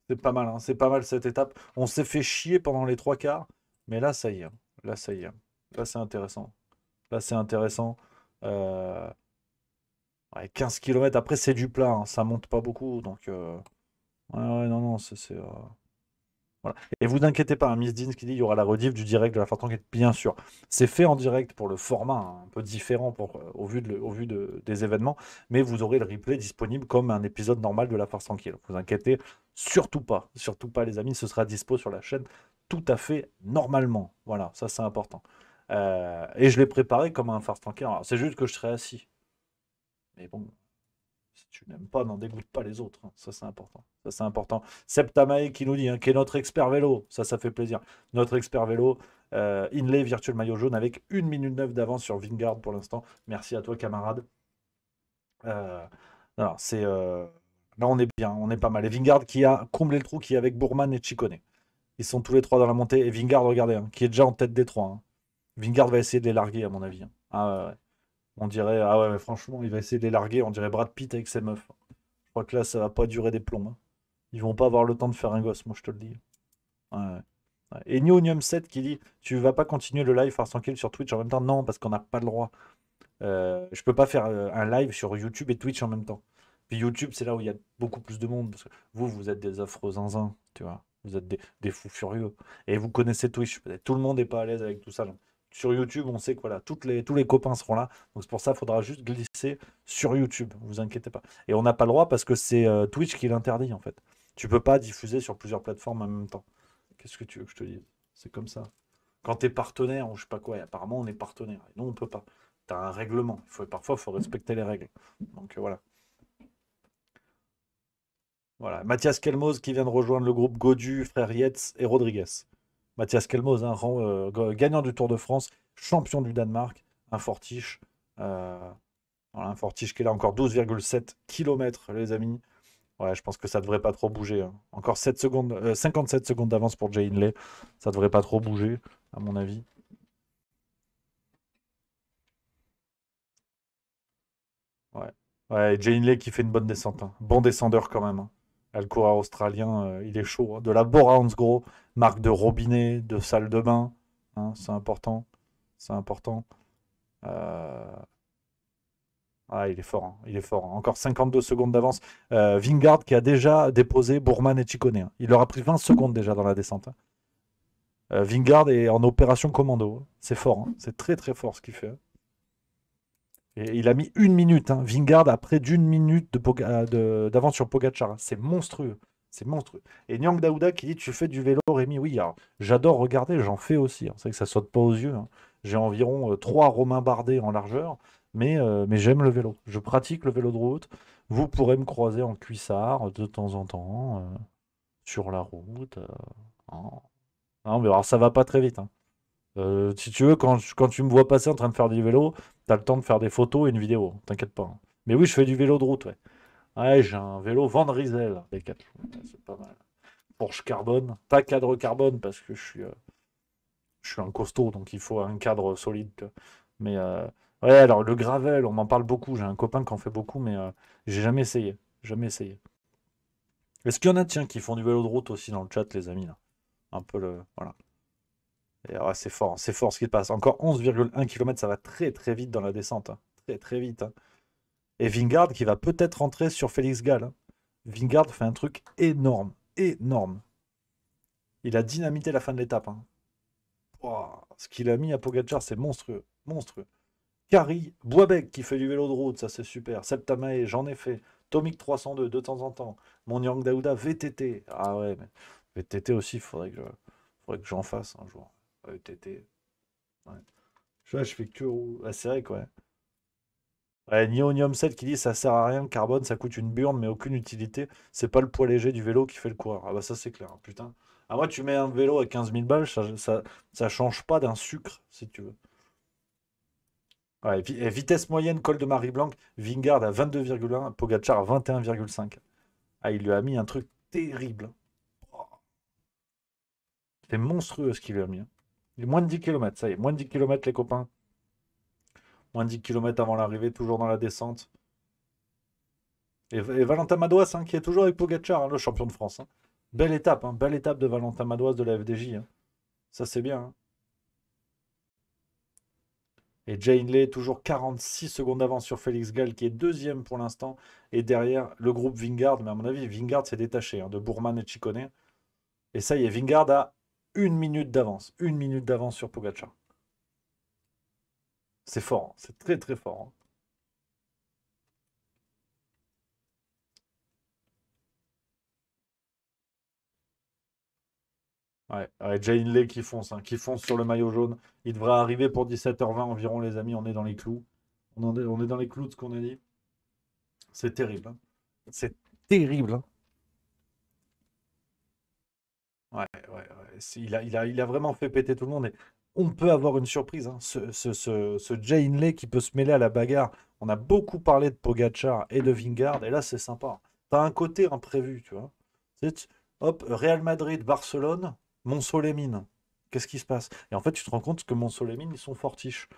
C'est pas mal, hein. C'est pas mal cette étape. On s'est fait chier pendant les 3 quarts. Mais là, ça y est. Hein. Là, ça y est. Là, c'est intéressant. Là, c'est intéressant. Euh, ouais, 15 km, après, c'est du plat. Hein. Ça monte pas beaucoup. Donc, ouais, ouais, non, non, voilà. Et vous inquiétez pas, hein, Miss Dean qui dit qu'il y aura la rediff du direct de la Farce Tranquille. Bien sûr. C'est fait en direct pour le format hein, un peu différent au vu des événements. Mais vous aurez le replay disponible comme un épisode normal de la Farce Tranquille. Vous inquiétez surtout pas. Surtout pas, les amis. Ce sera dispo sur la chaîne tout à fait normalement. Voilà, ça, c'est important. Et je l'ai préparé comme un farce tranquille. Alors, c'est juste que je serai assis. Mais bon, si tu n'aimes pas, n'en dégoûte pas les autres. Hein. Ça, c'est important. Ça, c'est important. Septamae qui nous dit, hein, qui est notre expert vélo. Ça fait plaisir. Notre expert vélo, Inlay Virtual Maillot Jaune avec 1 minute 9 d'avance sur Vingard pour l'instant. Merci à toi, camarade. Alors, là, on est bien. On est pas mal. Et Vingard qui a comblé le trou qui est avec Bourman et Ciccone. Ils sont tous les trois dans la montée. Et Vingard, regardez, hein, qui est déjà en tête des trois. Hein. Vingard va essayer de les larguer, à mon avis. Hein. Ah ouais, ouais. On dirait, ah ouais, mais franchement, il va essayer de les larguer. On dirait Brad Pitt avec ses meufs. Je crois que là, ça va pas durer des plombs. Hein. Ils vont pas avoir le temps de faire un gosse, moi, je te le dis. Ouais, ouais. Ouais. Et Neonium7 qui dit, tu vas pas continuer le live Farce Tranquille sur Twitch en même temps? Non, parce qu'on n'a pas le droit. Je peux pas faire un live sur YouTube et Twitch en même temps. Puis YouTube, c'est là où il y a beaucoup plus de monde. Parce que vous êtes des affreux zinzins, tu vois. Vous êtes des fous furieux. Et vous connaissez Twitch. Peut-être tout le monde n'est pas à l'aise avec tout ça. Donc, sur YouTube, on sait que voilà, tous les copains seront là. Donc c'est pour ça, il faudra juste glisser sur YouTube. Vous inquiétez pas. Et on n'a pas le droit parce que c'est Twitch qui l'interdit en fait. Tu peux pas diffuser sur plusieurs plateformes en même temps. Qu'est-ce que tu veux que je te dise? C'est comme ça. Quand tu es partenaire ou je sais pas quoi, et apparemment on est partenaire. Et nous, on peut pas. Tu as un règlement. Parfois, il faut respecter les règles. Donc voilà. Voilà. Mathias Kelmoz qui vient de rejoindre le groupe Godu, frère Yates et Rodriguez. Mathias Kelmoz, hein, gagnant du Tour de France, champion du Danemark, un fortiche. Voilà, un fortiche qui est là encore 12,7 km, les amis. Ouais, je pense que ça devrait pas trop bouger, hein. Encore 7 secondes, 57 secondes d'avance pour Jay Hindley. Ça devrait pas trop bouger, à mon avis. Ouais. Ouais, Jay Hindley qui fait une bonne descente, hein. Bon descendeur quand même, hein. Le coureur australien, il est chaud, hein. De la Bora Hansgrohe, marque de robinet, de salle de bain, hein, c'est important. C'est important. Euh, Ah, il est fort, hein, il est fort, hein. Encore 52 secondes d'avance. Vingard qui a déjà déposé Bourman et Chicone, hein. Il leur a pris 20 secondes déjà dans la descente, hein. Vingard est en opération commando, hein. C'est fort, hein. C'est très très fort ce qu'il fait, hein. Et il a mis 1 minute, hein. Vingard a près d'1 minute d'avance sur Pogacar, hein. C'est monstrueux. C'est monstrueux. Et Nyang Daouda qui dit: Tu fais du vélo, Rémi? Oui, alors, j'adore regarder, j'en fais aussi, hein. C'est vrai que ça saute pas aux yeux, hein. J'ai environ 3 Romain Bardet en largeur, mais j'aime le vélo. Je pratique le vélo de route. Vous pourrez me croiser en cuissard de temps en temps, sur la route. Hein. Non, mais alors ça va pas très vite, hein. Si tu veux, quand tu me vois passer en train de faire du vélo, t'as le temps de faire des photos et une vidéo, hein. T'inquiète pas, hein. Mais oui, je fais du vélo de route, ouais. Ouais, j'ai un vélo Van Rysel, Decathlon. Ouais, c'est pas mal. Porsche carbone, pas cadre carbone parce que je suis un costaud, donc il faut un cadre solide, tu vois. Mais ouais, alors le gravel, on m'en parle beaucoup. J'ai un copain qui en fait beaucoup, mais j'ai jamais essayé. Jamais essayé. Est-ce qu'il y en a, tiens, qui font du vélo de route aussi dans le chat, les amis, là? Un peu le. Voilà. Et, ouais, c'est fort ce qui se passe. Encore 11,1 km, ça va très très vite dans la descente, hein. Très très vite, hein. Et Vingard qui va peut-être rentrer sur Félix Gall, hein. Vingard fait un truc énorme, énorme. Il a dynamité la fin de l'étape, hein. Ouah, ce qu'il a mis à Pogacar, c'est monstrueux, monstrueux. Kari, Boisbec qui fait du vélo de route, ça c'est super. Septamae, j'en ai fait. Tomic 302 de temps en temps. Mon Yang Daouda, VTT. Ah ouais, mais VTT aussi, faudrait que j'en fasse un jour. VTT. Ouais. Je fais que. Ah, c'est vrai quoi. Ouais, Nionium 7 qui dit ça sert à rien, le carbone, ça coûte une burne, mais aucune utilité. C'est pas le poids léger du vélo qui fait le coureur. Ah bah ça c'est clair, hein, putain. Ah moi tu mets un vélo à 15 000 balles, ça change pas d'un sucre, si tu veux. Ouais, et vitesse moyenne, col de Marie-Blanc, Vingard à 22,1, Pogacar à 21,5. Ah, il lui a mis un truc terrible. Oh, c'est monstrueux ce qu'il lui a mis, hein. Il est moins de 10 km, ça y est, moins de 10 km les copains. Moins de 10 km avant l'arrivée, toujours dans la descente. Et Valentin Madouas, hein, qui est toujours avec Pogacar, hein, le champion de France, hein. Belle étape de Valentin Madouas de la FDJ, hein. Ça c'est bien, hein. Et Jay Hindley, toujours 46 secondes d'avance sur Félix Gall, qui est deuxième pour l'instant. Et derrière, le groupe Vingard. Mais à mon avis, Vingard s'est détaché, hein, de Bourman et Chicone. Et ça y est, Vingard a 1 minute d'avance. 1 minute d'avance sur Pogacar. C'est fort, hein. C'est très très fort, hein. Ouais, ouais, Jay Hindley qui fonce, hein, qui fonce sur le maillot jaune. Il devrait arriver pour 17h20 environ, les amis. On est dans les clous. On est dans les clous de ce qu'on a dit. C'est terrible, hein. C'est terrible, hein. Ouais, ouais, ouais. Il a vraiment fait péter tout le monde. Et on peut avoir une surprise, hein. Ce Jay Hindley qui peut se mêler à la bagarre. On a beaucoup parlé de Pogacar et de Vingard. Et là, c'est sympa. T'as un côté imprévu, tu vois. Hop, Real Madrid, Barcelone, Montsolémine. Qu'est-ce qui se passe? Et en fait, tu te rends compte que Montsolémine, ils sont fortiches.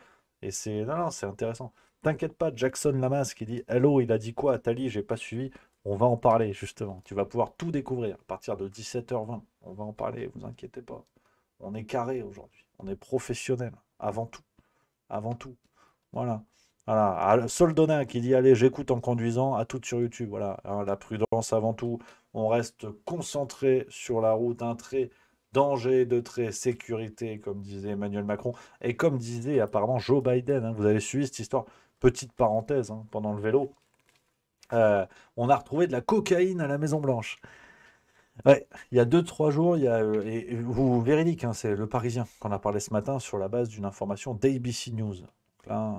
Et c'est. Non, non, c'est intéressant. T'inquiète pas, Jackson Lamas qui dit Hello, il a dit quoi à Tali? J'ai pas suivi. On va en parler, justement. Tu vas pouvoir tout découvrir à partir de 17h20. On va en parler, vous inquiétez pas. On est carré aujourd'hui. On est professionnel. Avant tout. Avant tout. Voilà. Voilà. Soldona qui dit allez, j'écoute en conduisant. À tout sur YouTube. Voilà. Hein, la prudence avant tout. On reste concentré sur la route. Un trait Danger de trait, sécurité, comme disait Emmanuel Macron, et comme disait apparemment Joe Biden. Hein. Vous avez suivi cette histoire. Petite parenthèse, hein, pendant le vélo, euh, on a retrouvé de la cocaïne à la Maison-Blanche. Ouais, il y a 2, 3 jours, et vous véridique, hein, c'est le Parisien qu'on a parlé ce matin sur la base d'une information d'ABC News. Donc là,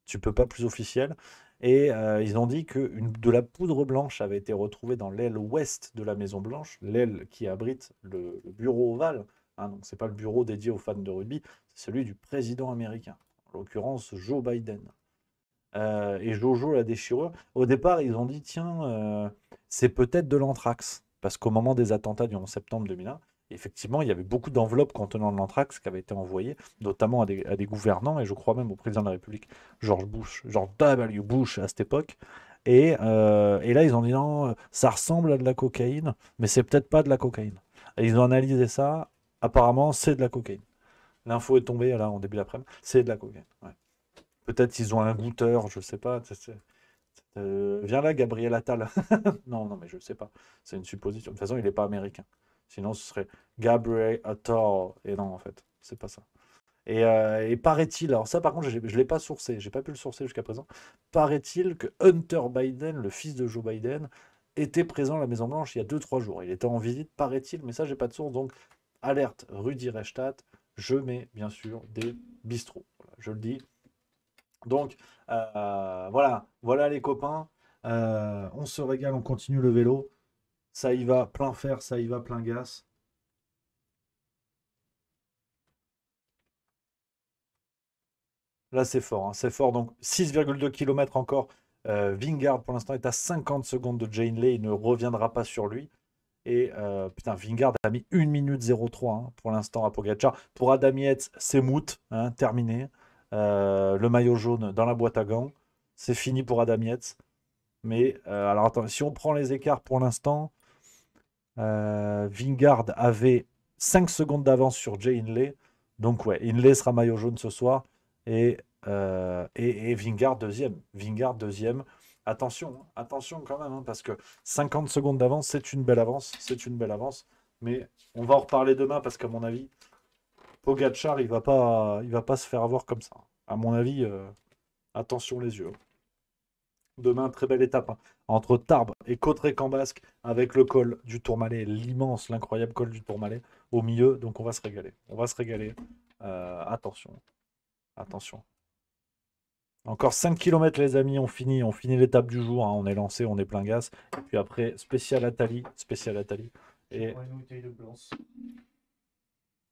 tu peux pas plus officiel. Et ils ont dit que de la poudre blanche avait été retrouvée dans l'aile ouest de la Maison Blanche, l'aile qui abrite le bureau ovale. Hein, donc c'est pas le bureau dédié aux fans de rugby, c'est celui du président américain, en l'occurrence Joe Biden. Et Jojo la déchirure. Au départ, ils ont dit tiens, c'est peut-être de l'anthrax, parce qu'au moment des attentats du 11 septembre 2001, effectivement, il y avait beaucoup d'enveloppes contenant de l'anthrax qui avaient été envoyées, notamment à des gouvernants, et je crois même au président de la République, George Bush, George W. Bush à cette époque. Et là, ils ont dit non, ça ressemble à de la cocaïne, mais c'est peut-être pas de la cocaïne. Et ils ont analysé ça, apparemment, c'est de la cocaïne. L'info est tombée là en début d'après-midi, c'est de la cocaïne. Ouais. Peut-être ils ont un goûteur, je sais pas. Viens là, Gabriel Attal. Non, non, mais je sais pas. C'est une supposition. De toute façon, il n'est pas américain. Sinon, ce serait Gabriel Attal. Et non, en fait, c'est pas ça. Et paraît-il, alors ça par contre, je ne l'ai pas sourcé, j'ai pas pu le sourcer jusqu'à présent. Paraît-il que Hunter Biden, le fils de Joe Biden, était présent à la Maison-Blanche il y a 2, 3 jours. Il était en visite, paraît-il, mais ça, j'ai pas de source. Donc, alerte Rudi Reichstadt, je mets bien sûr des bistrots. Voilà, je le dis. Donc, voilà les copains. On se régale, on continue le vélo. Ça y va, plein fer, ça y va, plein gaz. Là, c'est fort, hein, c'est fort. Donc, 6,2 km encore. Vingegaard, pour l'instant, est à 50 secondes de Jane Lay. Il ne reviendra pas sur lui. Et putain, Vingegaard a mis 1 minute 03 hein, pour l'instant à Pogacar. Pour Adam Yates, c'est moot, hein, terminé. Le maillot jaune dans la boîte à gants. C'est fini pour Adam Yates. Mais alors attends, si on prend les écarts pour l'instant, Vingegaard avait 5 secondes d'avance sur Jay Hindley. Donc ouais, Hindley sera maillot jaune ce soir. Et Vingegaard deuxième. Vingegaard deuxième. Attention, hein, attention quand même, hein, parce que 50 secondes d'avance, c'est une belle avance. C'est une belle avance. Mais on va en reparler demain parce qu'à mon avis, Pogacar, il va pas se faire avoir comme ça. À mon avis, attention les yeux. Demain, très belle étape hein, entre Tarbes et Cauterets-Cambasque avec le col du Tourmalet, l'immense, l'incroyable col du Tourmalet au milieu. Donc on va se régaler. On va se régaler. Attention. Attention. Encore 5 km les amis, on finit l'étape du jour. Hein, on est lancé, on est plein gaz. Et puis après, spécial Atali. Spécial Atali. Et... Une bouteille de blanche.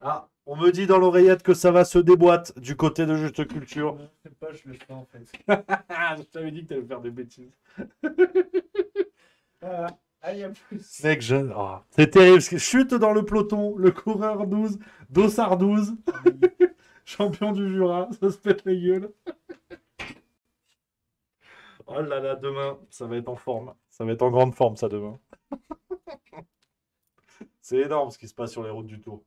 Ah, on me dit dans l'oreillette que ça va se déboîte du côté de Juste Culture. Je sais pas, je le fais en fait. Je t'avais dit que t'allais faire des bêtises. Allez, à plus. Mec, c'est terrible. Parce que chute dans le peloton, le coureur 12, Dossard 12, champion du Jura, ça se pète les gueules. Oh là là, demain, ça va être en forme. Ça va être en grande forme, ça, demain. C'est énorme ce qui se passe sur les routes du Tour.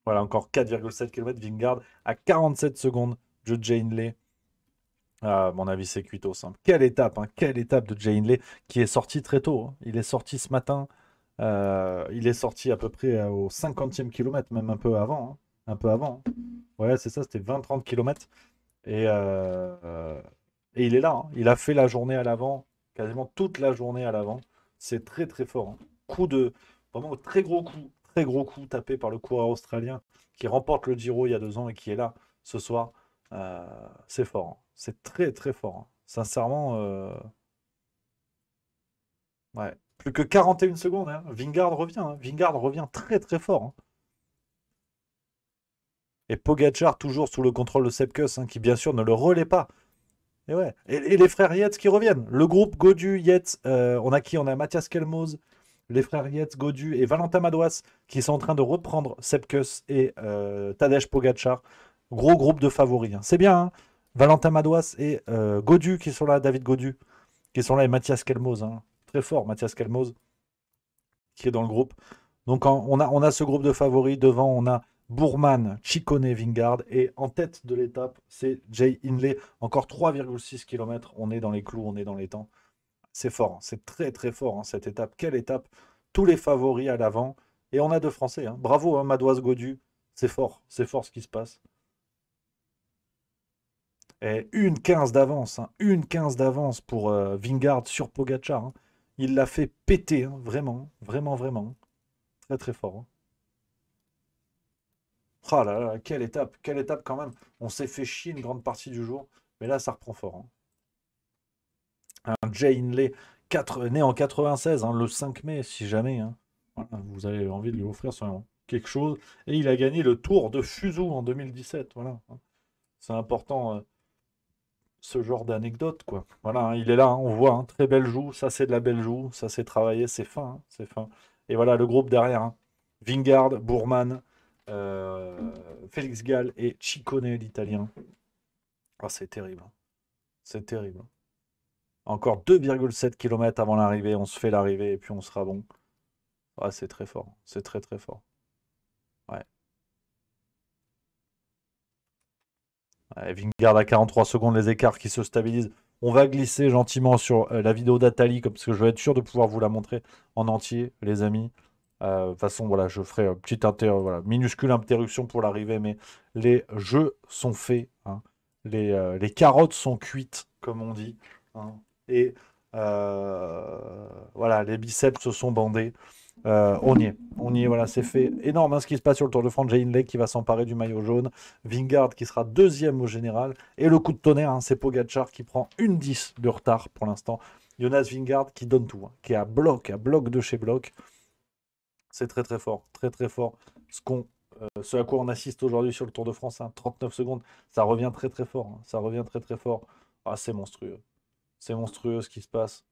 Voilà, encore 4,7 km. Vingegaard à 47 secondes de Jay Hindley. À mon avis, c'est cuito simple. Quelle étape de Jay Hindley qui est sorti très tôt. Hein. Il est sorti ce matin. Il est sorti à peu près au 50e kilomètre, même un peu avant. Hein. Un peu avant. Hein. Ouais, c'est ça, c'était 20-30 km. Et il est là. Hein. Il a fait la journée à l'avant, quasiment toute la journée à l'avant. C'est très très fort. Hein. Vraiment très gros coup tapé par le coureur australien qui remporte le Giro il y a 2 ans et qui est là ce soir. C'est fort. Hein. C'est très très fort. Hein. Sincèrement, ouais. Plus que 41 secondes. Hein. Vingegaard revient. Hein. Vingegaard revient très très fort. Hein. Et Pogacar toujours sous le contrôle de Sepkus, hein, qui bien sûr ne le relaie pas. Et ouais. Et les frères Yates qui reviennent. Le groupe Godu, Yates, on a qui? On a Mathias Kelmoz, les frères Yates, Godu et Valentin Madouas qui sont en train de reprendre Sepkus et Tadej Pogacar. Gros groupe de favoris. Hein. C'est bien. Hein. Valentin Madouas et Godu qui sont là, David Godu qui sont là et Mathias Kelmoz. Hein. Très fort, Mathias Kelmoz qui est dans le groupe. Donc on a ce groupe de favoris. Devant, on a Bourman, Ciccone, Vingegaard. Et en tête de l'étape, c'est Jay Hindley. Encore 3,6 km. On est dans les clous, on est dans les temps. C'est fort. Hein. C'est très très fort hein, cette étape. Quelle étape! tous les favoris à l'avant. Et on a deux Français. Hein. Bravo, hein, Madoise Godu. C'est fort ce qui se passe. Et 1,15 d'avance. Hein. 1,15 d'avance pour Vingegaard sur Pogacar. Hein. Il l'a fait péter, hein, vraiment, vraiment, vraiment. Très, très fort. Hein. Oh là là, quelle étape quand même. On s'est fait chier une grande partie du jour, mais là, ça reprend fort. Hein. Un Jay Hindley, né en 96, hein, le 5 mai, si jamais. Hein. Voilà, vous avez envie de lui offrir quelque chose. Et il a gagné le Tour de Fuzhou en 2017. Voilà. Hein. C'est important, ce genre d'anecdote, quoi. Voilà, hein, il est là, hein, on voit, hein, très belle joue. Ça, c'est de la belle joue. Ça, c'est travaillé, c'est fin. Hein, c'est fin. Et voilà, le groupe derrière. Hein. Vingegaard, Bourman. Félix Gall et Ciccone, l'italien. Ah, c'est terrible. Hein. C'est terrible. Hein. Encore 2,7 km avant l'arrivée. On se fait l'arrivée et puis on sera bon. Ah, c'est très fort. C'est très très fort. Ouais. Ouais, Vingegaard à 43 secondes, les écarts qui se stabilisent. On va glisser gentiment sur la vidéo d'Atali, parce que je vais être sûr de pouvoir vous la montrer en entier, les amis. De toute façon, voilà, je ferai une petite minuscule interruption pour l'arrivée, mais les jeux sont faits. Hein. Les carottes sont cuites, comme on dit. Hein. Et voilà, les biceps se sont bandés. On y est, voilà, c'est fait. Énorme hein, ce qui se passe sur le Tour de France. Jay Hindley qui va s'emparer du maillot jaune. Vingegaard qui sera deuxième au général. Et le coup de tonnerre, hein, c'est Pogacar qui prend une 10 de retard pour l'instant. Jonas Vingegaard qui donne tout, hein, qui est à bloc de chez bloc. C'est très très fort, très très fort. Ce à quoi on assiste aujourd'hui sur le Tour de France, hein, 39 secondes, ça revient très très fort. Hein, ça revient très très fort. Ah, c'est monstrueux. C'est monstrueux ce qui se passe.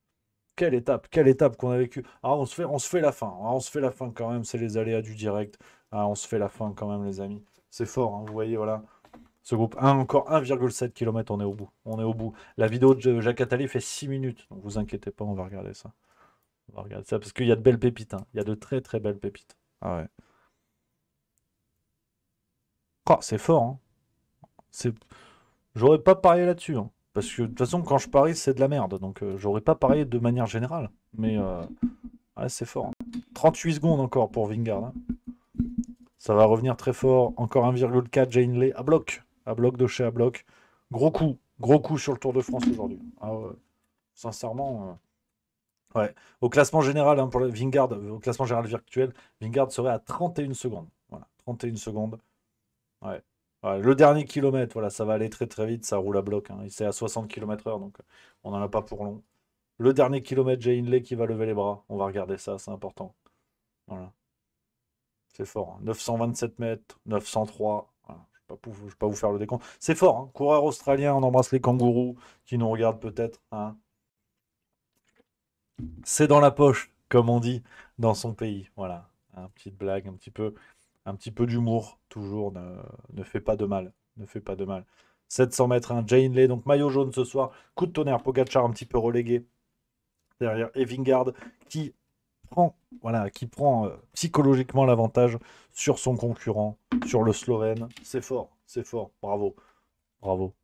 Quelle étape qu'on a vécue. Ah, on se fait la fin. Ah, on se fait la fin quand même, c'est les aléas du direct. Ah, on se fait la fin quand même, les amis. C'est fort, hein, vous voyez, voilà. Ce groupe, encore 1,7 km, on est au bout. On est au bout. La vidéo de Jacques Attali fait 6 minutes, donc vous inquiétez pas, on va regarder ça. On va regarder ça parce qu'il y a de belles pépites. Hein. Il y a de très très belles pépites. Ah ouais. Oh, c'est fort. Hein. J'aurais pas parié là-dessus. Hein. Parce que de toute façon, quand je parie, c'est de la merde. Donc j'aurais pas parié de manière générale. Mais ouais, c'est fort. Hein. 38 secondes encore pour Vingegaard. Hein. Ça va revenir très fort. Encore 1,4 Jay Hindley à bloc. À bloc de chez à bloc. Gros coup sur le Tour de France aujourd'hui. Ah ouais. Sincèrement. Ouais. Au classement général, hein, pour le Vingegaard, au classement général virtuel, Vingegaard serait à 31 secondes. Voilà, 31 secondes. Ouais. Ouais, le dernier kilomètre, voilà, ça va aller très très vite, ça roule à bloc. Hein. C'est à 60 km/h, donc on n'en a pas pour long. Le dernier kilomètre, Jay Hindley qui va lever les bras. On va regarder ça, c'est important. Voilà. C'est fort. Hein. 927 mètres, 903. Voilà. Je ne vais pas vous faire le décompte. C'est fort. Hein. Coureur australien, on embrasse les kangourous qui nous regardent peut-être. Hein. C'est dans la poche, comme on dit, dans son pays. Voilà. Une petite blague, un petit peu d'humour, toujours, ne fait pas de mal. Ne fait pas de mal. 700 mètres, un Jay Hindley, donc maillot jaune ce soir. Coup de tonnerre, Pogacar un petit peu relégué derrière. Et Vingegaard qui prend psychologiquement l'avantage sur son concurrent, sur le Slovène. C'est fort. Bravo. Bravo.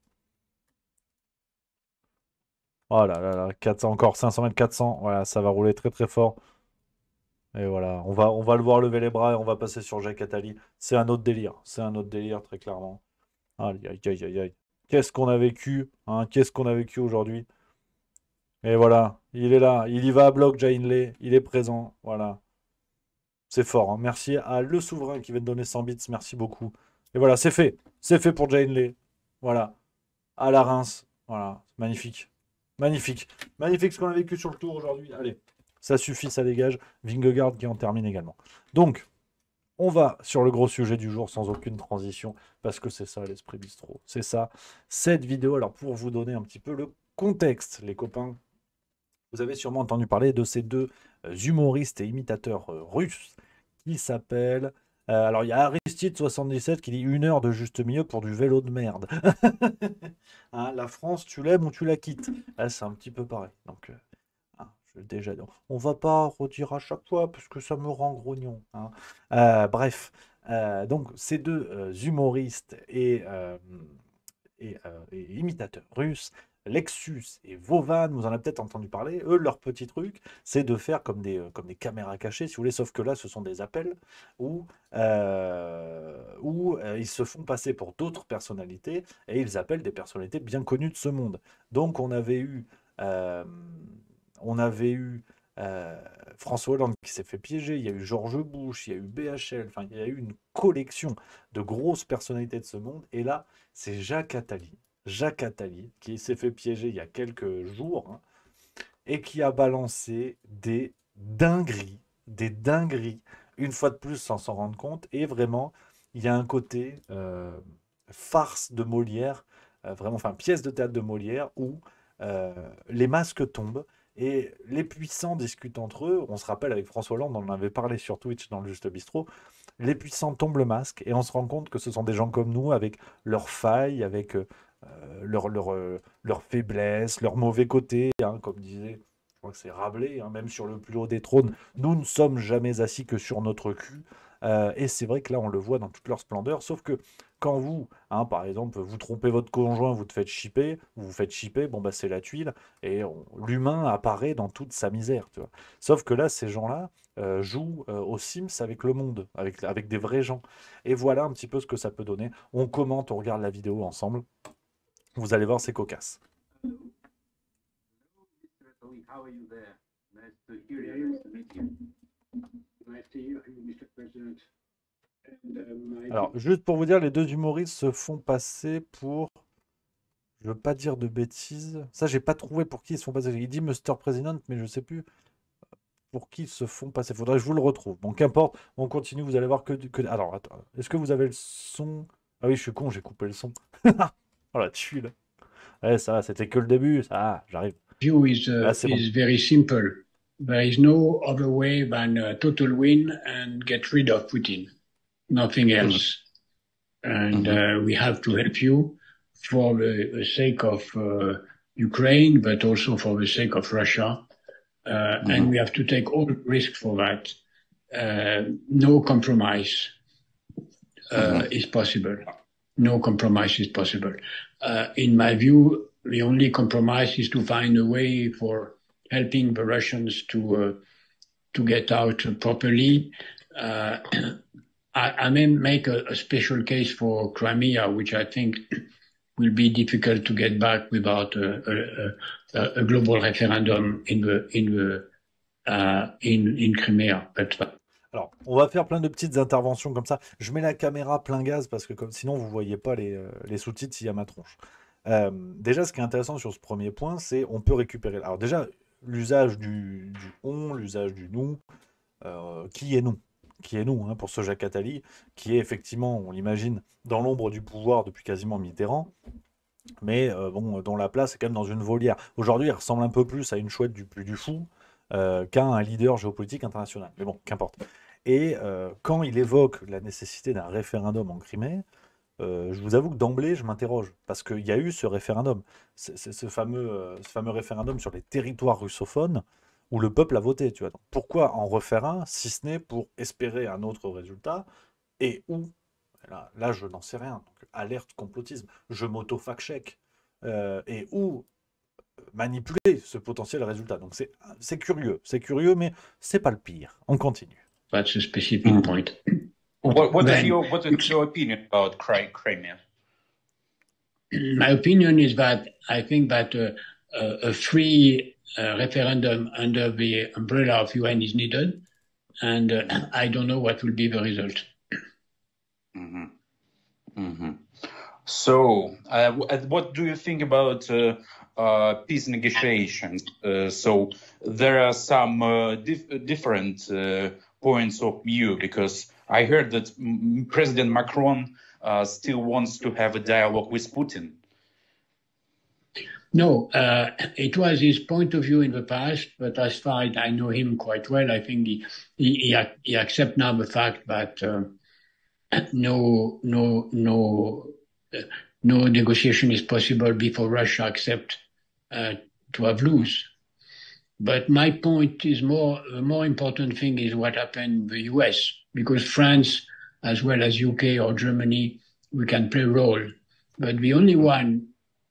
Oh là là là, 400, encore 500 mètres, 400. Voilà, ça va rouler très très fort. Et voilà, on va le voir lever les bras et on va passer sur Jacques Attali. C'est un autre délire. C'est un autre délire, très clairement. Aïe, aïe, aïe, aïe, aïe. Qu'est-ce qu'on a vécu, hein, qu'est-ce qu'on a vécu aujourd'hui. Et voilà, il est là. Il y va à bloc, Jay Hindley. Il est présent. Voilà. C'est fort. Hein. Merci à Le Souverain qui vient de donner 100 bits. Merci beaucoup. Et voilà, c'est fait. C'est fait pour Jay Hindley. Voilà. À la Reims. Voilà. Magnifique. Magnifique. Magnifique ce qu'on a vécu sur le tour aujourd'hui. Allez. Ça suffit, ça dégage. Vingegaard qui en termine également. Donc, on va sur le gros sujet du jour sans aucune transition, parce que c'est ça l'esprit bistrot. C'est ça, cette vidéo. Alors, pour vous donner un petit peu le contexte, les copains, vous avez sûrement entendu parler de ces deux humoristes et imitateurs russes qui s'appellent... alors, il y a Aristide77 qui dit 1 heure de juste milieu pour du vélo de merde. Hein, la France, tu l'aimes ou tu la quittes. Là, c'est un petit peu pareil. Donc... déjà, on va pas redire à chaque fois parce que ça me rend grognon. Hein. Bref, donc ces deux humoristes et imitateurs russes, Lexus et Vovan, vous en avez peut-être entendu parler. Eux, leur petit truc, c'est de faire comme des caméras cachées, si vous voulez, sauf que là, ce sont des appels où ils se font passer pour d'autres personnalités et ils appellent des personnalités bien connues de ce monde. Donc, euh, on avait eu François Hollande qui s'est fait piéger, il y a eu George Bush, il y a eu BHL, enfin, il y a eu une collection de grosses personnalités de ce monde. Et là, c'est Jacques Attali, qui s'est fait piéger il y a quelques jours, hein, et qui a balancé des dingueries, une fois de plus sans s'en rendre compte. Et vraiment, il y a un côté farce de Molière, vraiment, enfin, pièce de théâtre de Molière, où les masques tombent et les puissants discutent entre eux. On se rappelle avec François Hollande, on en avait parlé sur Twitch dans le Juste Bistrot. Les puissants tombent le masque et on se rend compte que ce sont des gens comme nous, avec leurs failles, avec leurs faiblesses, leurs mauvais côtés, hein, comme disait, je crois que c'est Rabelais, hein, même sur le plus haut des trônes, nous ne sommes jamais assis que sur notre cul. Et c'est vrai que là, on le voit dans toute leur splendeur, sauf que quand vous, hein, par exemple, vous trompez votre conjoint, vous vous faites chipper, bon bah c'est la tuile, et l'humain apparaît dans toute sa misère, tu vois. Sauf que là, ces gens-là jouent aux Sims avec le monde, avec des vrais gens. Et voilà un petit peu ce que ça peut donner. On commente, on regarde la vidéo ensemble. Vous allez voir, c'est cocasse. How are you there? Nice to hear you. Nice to meet you. Nice to hear you, Mr. President. Alors, juste pour vous dire, les deux humoristes se font passer pour... Je veux pas dire de bêtises. Ça, j'ai pas trouvé pour qui ils se font passer. Il dit Mr. President, mais je sais plus pour qui ils se font passer. Faudrait que je vous le retrouve. Bon, qu'importe, on continue, vous allez voir que... Alors, attends, est-ce que vous avez le son? Ah oui, je suis con, j'ai coupé le son. Oh la tuile. Ouais, ça va, c'était que le début. Ça, j'arrive. View is Là, c'est bon. very simple. There is no other way than a total win and get rid of Putin. Nothing else. And we have to help you for the sake of Ukraine, but also for the sake of Russia. And we have to take all the risk for that. No compromise is possible. No compromise is possible. In my view, the only compromise is to find a way for helping the Russians to get out properly. I may make a special case for Crimea, which I think will be difficult to get back without a global referendum in Crimea. But alors, on va faire plein de petites interventions comme ça. Je mets la caméra plein gaz parce que sinon vous voyez pas les sous-titres s'il y a ma tronche. Déjà, ce qui est intéressant sur ce premier point, c'est on peut récupérer. Alors déjà, l'usage du on, l'usage du nous, qui est nous? Qui est nous, hein, pour ce Jacques Attali, qui est effectivement, on l'imagine, dans l'ombre du pouvoir depuis quasiment Mitterrand, mais bon, dont la place est quand même dans une volière. Aujourd'hui, il ressemble un peu plus à une chouette du Puy du Fou qu'à un leader géopolitique international. Mais bon, qu'importe. Et quand il évoque la nécessité d'un référendum en Crimée, je vous avoue que d'emblée, je m'interroge, parce qu'il y a eu ce référendum, ce fameux référendum sur les territoires russophones, où le peuple a voté, tu vois. Donc, pourquoi en refaire un, si ce n'est pour espérer un autre résultat, et où, là je n'en sais rien, donc alerte complotisme, je m'auto-fact-check, et où manipuler ce potentiel résultat. Donc c'est curieux, mais c'est pas le pire. On continue. that's a specific point. What Then- is your opinion about Crimea? My opinion is that I think that a free referendum under the umbrella of UN is needed, and I don't know what will be the result. So, what do you think about peace negotiations? So, there are some different points of view, because I heard that President Macron still wants to have a dialogue with Putin. No, it was his point of view in the past, but as far as I know him quite well, I think he accepts now the fact that no negotiation is possible before Russia accept to have lose. But my point is the more important thing is what happened in the US, because France, as well as UK or Germany, we can play a role. But the only one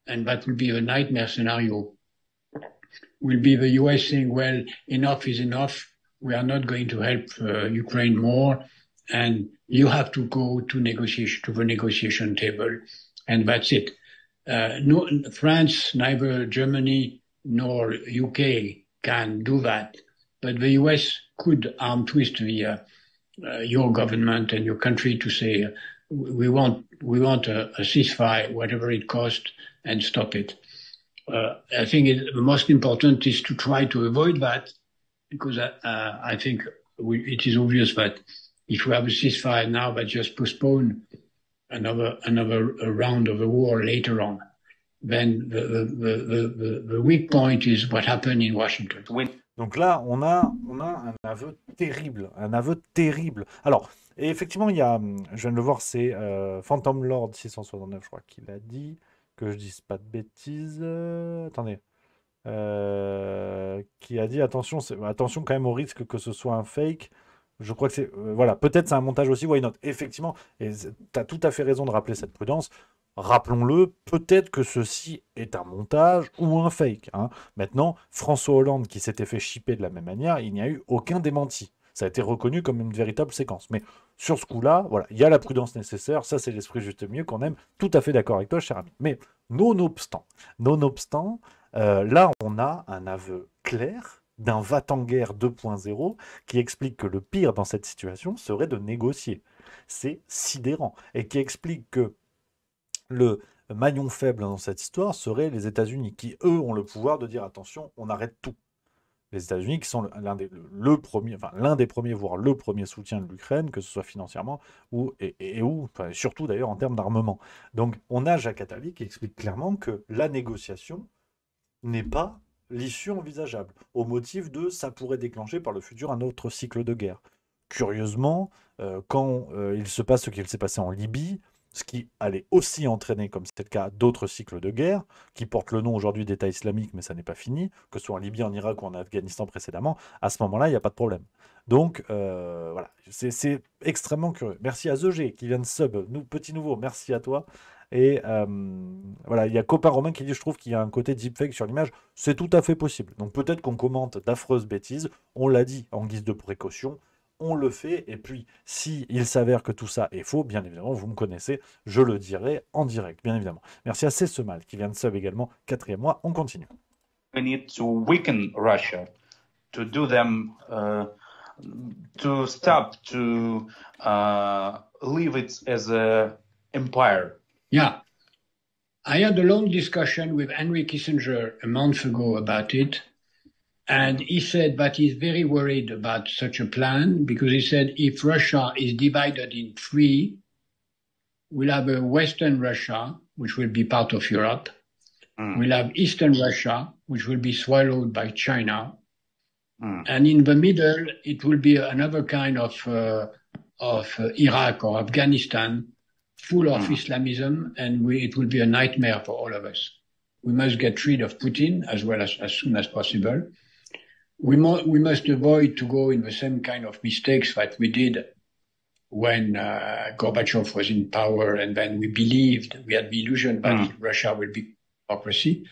and that will be a nightmare scenario. Will be the US saying, well, enough is enough. We are not going to help Ukraine more, and you have to go to the negotiation table, and that's it. No, France, neither Germany nor UK can do that, but the US could arm twist your government and your country to say we want a ceasefire, whatever it costs, and stop it. I think the most important is to try to avoid that, because I think it is obvious that if we have a ceasefire now, that just postpone another round of the war later on. Then the weak point is what happened in Washington. Donc là, on a un aveu terrible. Alors, et effectivement, il y a, je viens de le voir, c'est Phantom Lord 669, je crois qu'il a dit, que je dise pas de bêtises. Attendez. Qui a dit attention quand même au risque que ce soit un fake. Je crois que c'est. Voilà, peut-être c'est un montage aussi, why not? Effectivement, et tu as tout à fait raison de rappeler cette prudence. Rappelons-le, peut-être que ceci est un montage ou un fake. Hein. Maintenant, François Hollande qui s'était fait chipper de la même manière, il n'y a eu aucun démenti. Ça a été reconnu comme une véritable séquence. Mais sur ce coup-là, voilà, il y a la prudence nécessaire. Ça, c'est l'esprit juste mieux qu'on aime. Tout à fait d'accord avec toi, cher ami. Mais nonobstant, là, on a un aveu clair d'un va-t-en-guerre 2.0 qui explique que le pire dans cette situation serait de négocier. C'est sidérant. Et qui explique que le maillon faible dans cette histoire serait les États-Unis, qui, eux, ont le pouvoir de dire attention, on arrête tout. Les États-Unis, qui sont l'un des premiers, voire le premier soutien de l'Ukraine, que ce soit financièrement ou surtout d'ailleurs en termes d'armement. Donc, on a Jacques Attali qui explique clairement que la négociation n'est pas l'issue envisageable, au motif de ça pourrait déclencher par le futur un autre cycle de guerre. Curieusement, quand il se passe ce qu'il s'est passé en Libye, ce qui allait aussi entraîner, comme c'est le cas, d'autres cycles de guerre, qui portent le nom aujourd'hui d'État islamique, mais ça n'est pas fini, que ce soit en Libye, en Irak ou en Afghanistan précédemment, à ce moment-là, il n'y a pas de problème. Donc, voilà, c'est extrêmement curieux. Merci à ZG qui vient de sub, petit nouveau, merci à toi. Et voilà, il y a Copain Romain qui dit, je trouve qu'il y a un côté deepfake sur l'image, c'est tout à fait possible. Donc peut-être qu'on commente d'affreuses bêtises, on l'a dit en guise de précaution, on le fait, et puis si il s'avère que tout ça est faux, bien évidemment, vous me connaissez, je le dirai en direct, bien évidemment. Merci à C'est Mal qui vient de sub également, 4e mois, on continue. We need to weaken Russia, to do them, to stop, to leave it as an empire. Yeah. I had a long discussion with Henry Kissinger a month ago about it. And he said that he's very worried about such a plan because he said if Russia is divided in three, we'll have a Western Russia, which will be part of Europe. We'll have Eastern Russia, which will be swallowed by China. And in the middle, it will be another kind of Iraq or Afghanistan, full of Islamism, and it will be a nightmare for all of us. We must get rid of Putin as well as soon as possible. We must avoid to go in the same kind of mistakes that we did when Gorbachev was in power, and then we had the illusion that Russia will be a democracy.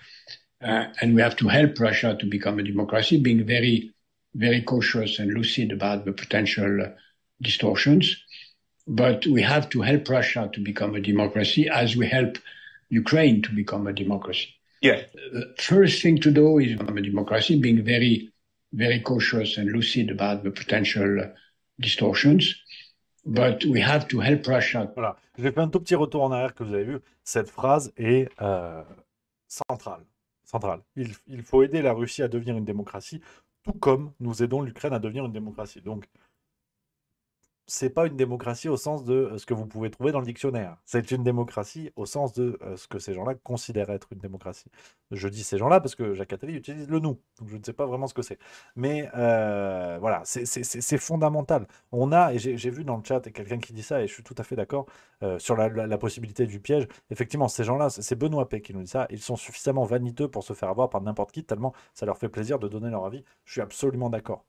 And we have to help Russia to become a democracy, being very, very cautious and lucid about the potential distortions. But we have to help Russia to become a democracy as we help Ukraine to become a democracy. Yeah. The first thing to do is become a democracy, being very, very cautious and lucid about the potential distortions. But we have to help Russia. Voilà, j'ai fait un tout petit retour en arrière que vous avez vu. Cette phrase est centrale. Il faut aider la Russie à devenir une démocratie, tout comme nous aidons l'Ukraine à devenir une démocratie. Donc, c'est pas une démocratie au sens de ce que vous pouvez trouver dans le dictionnaire. C'est une démocratie au sens de ce que ces gens-là considèrent être une démocratie. Je dis ces gens-là parce que Jacques Attali utilise le nous, donc je ne sais pas vraiment ce que c'est. Mais voilà, c'est fondamental. On a, et j'ai vu dans le chat quelqu'un qui dit ça, et je suis tout à fait d'accord sur la possibilité du piège. Effectivement, ces gens-là, c'est Benoît P qui nous dit ça, ils sont suffisamment vaniteux pour se faire avoir par n'importe qui, tellement ça leur fait plaisir de donner leur avis. Je suis absolument d'accord.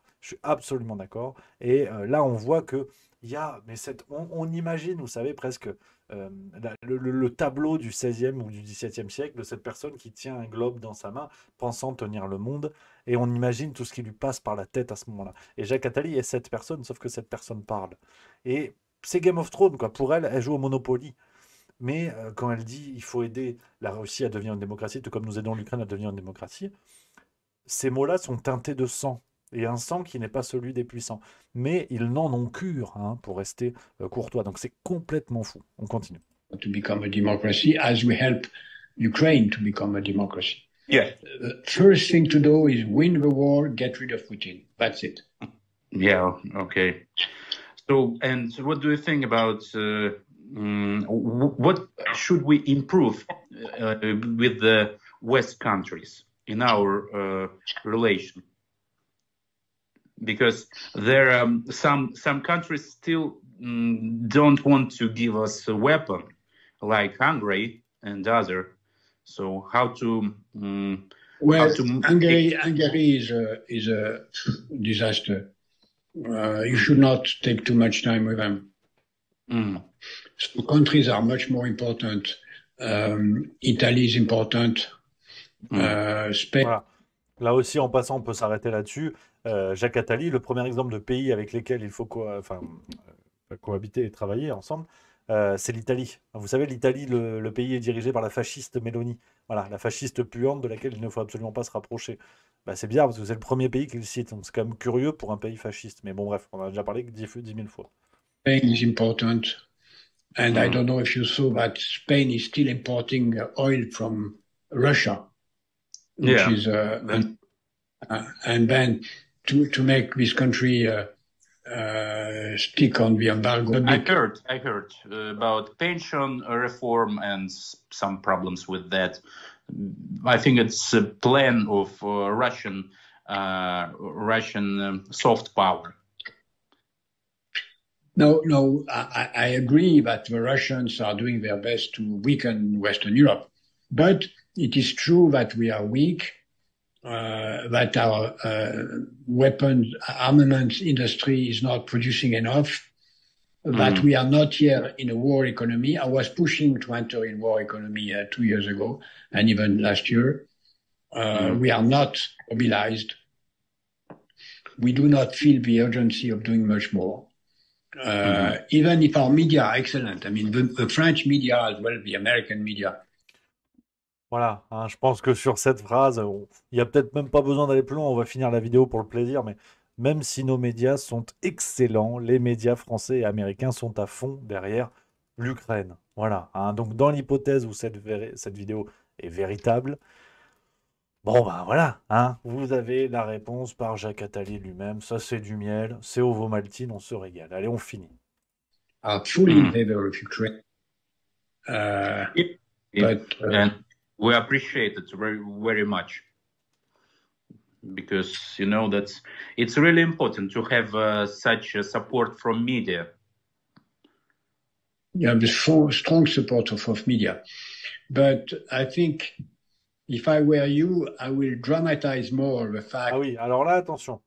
Et là, on voit que il y a, mais on imagine, vous savez, presque le tableau du 16e ou du 17e siècle de cette personne qui tient un globe dans sa main, pensant tenir le monde, et on imagine tout ce qui lui passe par la tête à ce moment-là. Et Jacques Attali est cette personne, sauf que cette personne parle. Et c'est Game of Thrones, quoi. Pour elle, elle joue au Monopoly. Mais quand elle dit il faut aider la Russie à devenir une démocratie, tout comme nous aidons l'Ukraine à devenir une démocratie, ces mots-là sont teintés de sang. Et un sang qui n'est pas celui des puissants. Mais ils n'en ont cure, hein, pour rester courtois. Donc c'est complètement fou. On continue. To become a democracy, as we help Ukraine to become a democracy. Yeah. First thing to do is win the war, get rid of Putin. That's it. Yeah. Okay. So, and what do you think about what should we improve with the West countries in our relation? Because there are some countries still don't want to give us a weapon, like Hungary and other. So how to? Well, how to Hungary is a disaster. You should not take too much time with them. So countries are much more important. Italy is important. Spain. Voilà. Là aussi, en passant, on peut s'arrêter là-dessus. Jacques Attali, le premier exemple de pays avec lesquels il faut cohabiter et travailler ensemble, c'est l'Italie. Vous savez, l'Italie, le pays est dirigé par la fasciste Meloni. Voilà, la fasciste puante de laquelle il ne faut absolument pas se rapprocher. Bah, c'est bizarre parce que c'est le premier pays qu'il cite. Donc c'est quand même curieux pour un pays fasciste. Mais bon, bref, on en a déjà parlé 10 000 fois. Spain is important. And I don't know if you saw that Spain is still importing oil from Russia, which Yeah. is and then to make this country stick on the embargo. I heard about pension reform and some problems with that. I think it's a plan of Russian soft power. No, I agree that the Russians are doing their best to weaken Western Europe. But it is true that we are weak, that our weapons armaments industry is not producing enough, that we are not yet in a war economy. I was pushing to enter in war economy 2 years ago and even last year. We are not mobilized. We do not feel the urgency of doing much more. Even if our media are excellent. I mean, the French media as well, the American media. Voilà, hein, je pense que sur cette phrase, il n'y a peut-être même pas besoin d'aller plus loin, on va finir la vidéo pour le plaisir, mais même si nos médias sont excellents, les médias français et américains sont à fond derrière l'Ukraine. Voilà, hein, donc dans l'hypothèse où cette vidéo est véritable, bon ben voilà, hein, vous avez la réponse par Jacques Attali lui-même, ça c'est du miel, c'est Ovomaltine, on se régale. Allez, on finit. Are fully in favor of Ukraine. And we appreciate it very, very much because you know that it's really important to have such support from media. You have the strong support of media, but I think if I were you, I will dramatize more the fact. Ah oui, alors là, attention.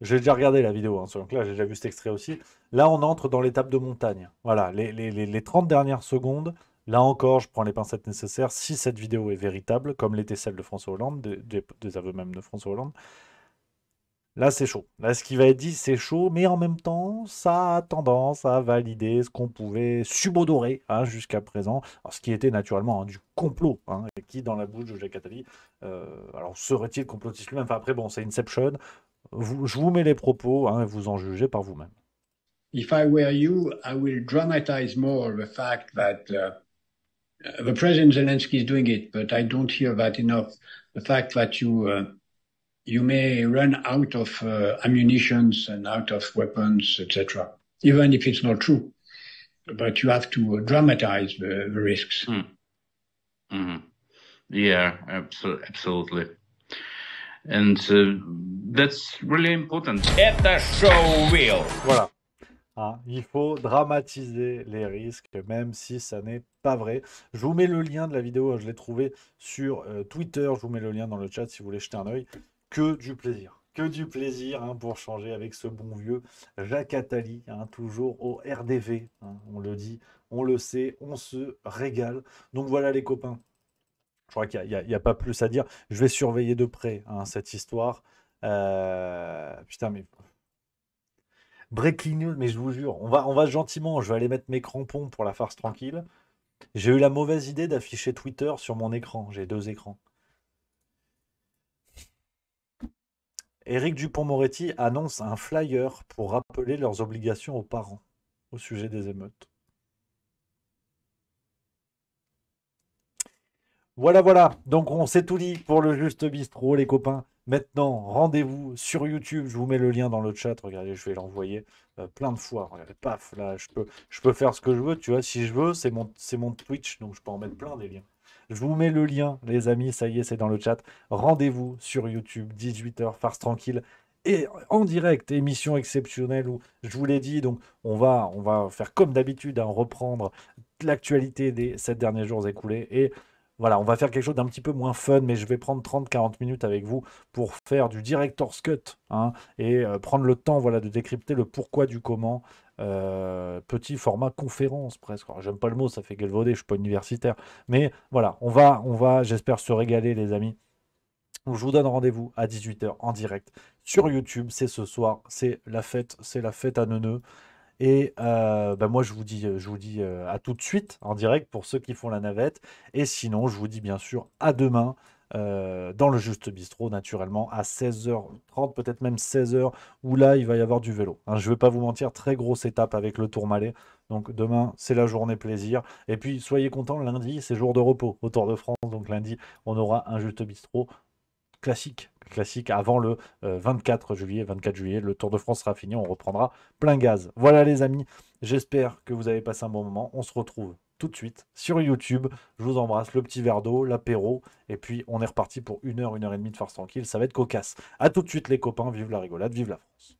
J'ai déjà regardé la vidéo, hein, donc là, j'ai déjà vu cet extrait aussi. Là, on entre dans l'étape de montagne. Voilà, les 30 dernières secondes, là encore, je prends les pincettes nécessaires. Si cette vidéo est véritable, comme l'était celle de François Hollande, des aveux même de François Hollande, là, c'est chaud. Là, ce qui va être dit, c'est chaud, mais en même temps, ça a tendance à valider ce qu'on pouvait subodorer, hein, jusqu'à présent. Alors, ce qui était naturellement, hein, du complot, hein, qui, dans la bouche de Jacques Attali, alors serait-il complotiste lui-même? Enfin, après, bon, c'est Inception. Je vous mets les propos, hein, et vous en jugez par vous-même. If I were you, I will dramatize more the fact that the President Zelensky is doing it, but I don't hear that enough. The fact that you may run out of ammunitions and out of weapons, etc., even if it's not true. But you have to dramatize the risks. Yeah, absolutely. And that's really important. Это show will. Voilà. Hein, il faut dramatiser les risques, même si ça n'est pas vrai. Je vous mets le lien de la vidéo, je l'ai trouvé sur Twitter. Je vous mets le lien dans le chat si vous voulez jeter un œil. Que du plaisir. Que du plaisir hein, pour changer avec ce bon vieux Jacques Attali, hein, toujours au RDV. Hein, on le dit, on le sait, on se régale. Donc voilà les copains. Je crois qu'il n'y a pas plus à dire. Je vais surveiller de près hein, cette histoire. Putain, mais breaking news, mais je vous jure, on va gentiment. Je vais aller mettre mes crampons pour la farce tranquille. J'ai eu la mauvaise idée d'afficher Twitter sur mon écran. J'ai 2 écrans. Éric Dupond-Moretti annonce un flyer pour rappeler leurs obligations aux parents au sujet des émeutes. Voilà, voilà. Donc on s'est tout dit pour le Juste Bistrot, les copains. Maintenant, rendez-vous sur YouTube. Je vous mets le lien dans le chat. Regardez, je vais l'envoyer plein de fois. Regardez, paf, là, je peux faire ce que je veux. Tu vois, si je veux, c'est mon Twitch, donc je peux en mettre plein des liens. Je vous mets le lien, les amis. Ça y est, c'est dans le chat. Rendez-vous sur YouTube, 18h, farce tranquille. Et en direct, émission exceptionnelle où je vous l'ai dit, donc on va faire comme d'habitude, hein, reprendre l'actualité des 7 derniers jours écoulés. Et voilà, on va faire quelque chose d'un petit peu moins fun, mais je vais prendre 30-40 minutes avec vous pour faire du director's cut hein, et prendre le temps voilà, de décrypter le pourquoi du comment. Petit format conférence presque. Alors, j'aime pas le mot, ça fait galvauder, je suis pas universitaire. Mais voilà, on va j'espère, se régaler, les amis. Donc, je vous donne rendez-vous à 18h en direct sur YouTube. C'est ce soir, c'est la fête à Neuneu. Et bah, moi, je vous dis à tout de suite en direct pour ceux qui font la navette. Et sinon, je vous dis bien sûr à demain dans le Juste Bistrot, naturellement, à 16h30, peut-être même 16h, où là, il va y avoir du vélo. Hein, je ne vais pas vous mentir, très grosse étape avec le Tourmalet. Donc demain, c'est la journée plaisir. Et puis, soyez contents, lundi, c'est jour de repos au Tour de France. Donc lundi, on aura un Juste Bistrot classique avant le 24 juillet. 24 juillet, le Tour de France sera fini, on reprendra plein gaz. Voilà les amis, j'espère que vous avez passé un bon moment. On se retrouve tout de suite sur YouTube. Je vous embrasse, le petit verre d'eau, l'apéro, et puis on est reparti pour 1 heure et demie de farce tranquille. Ça va être cocasse. À tout de suite les copains, vive la rigolade, vive la France.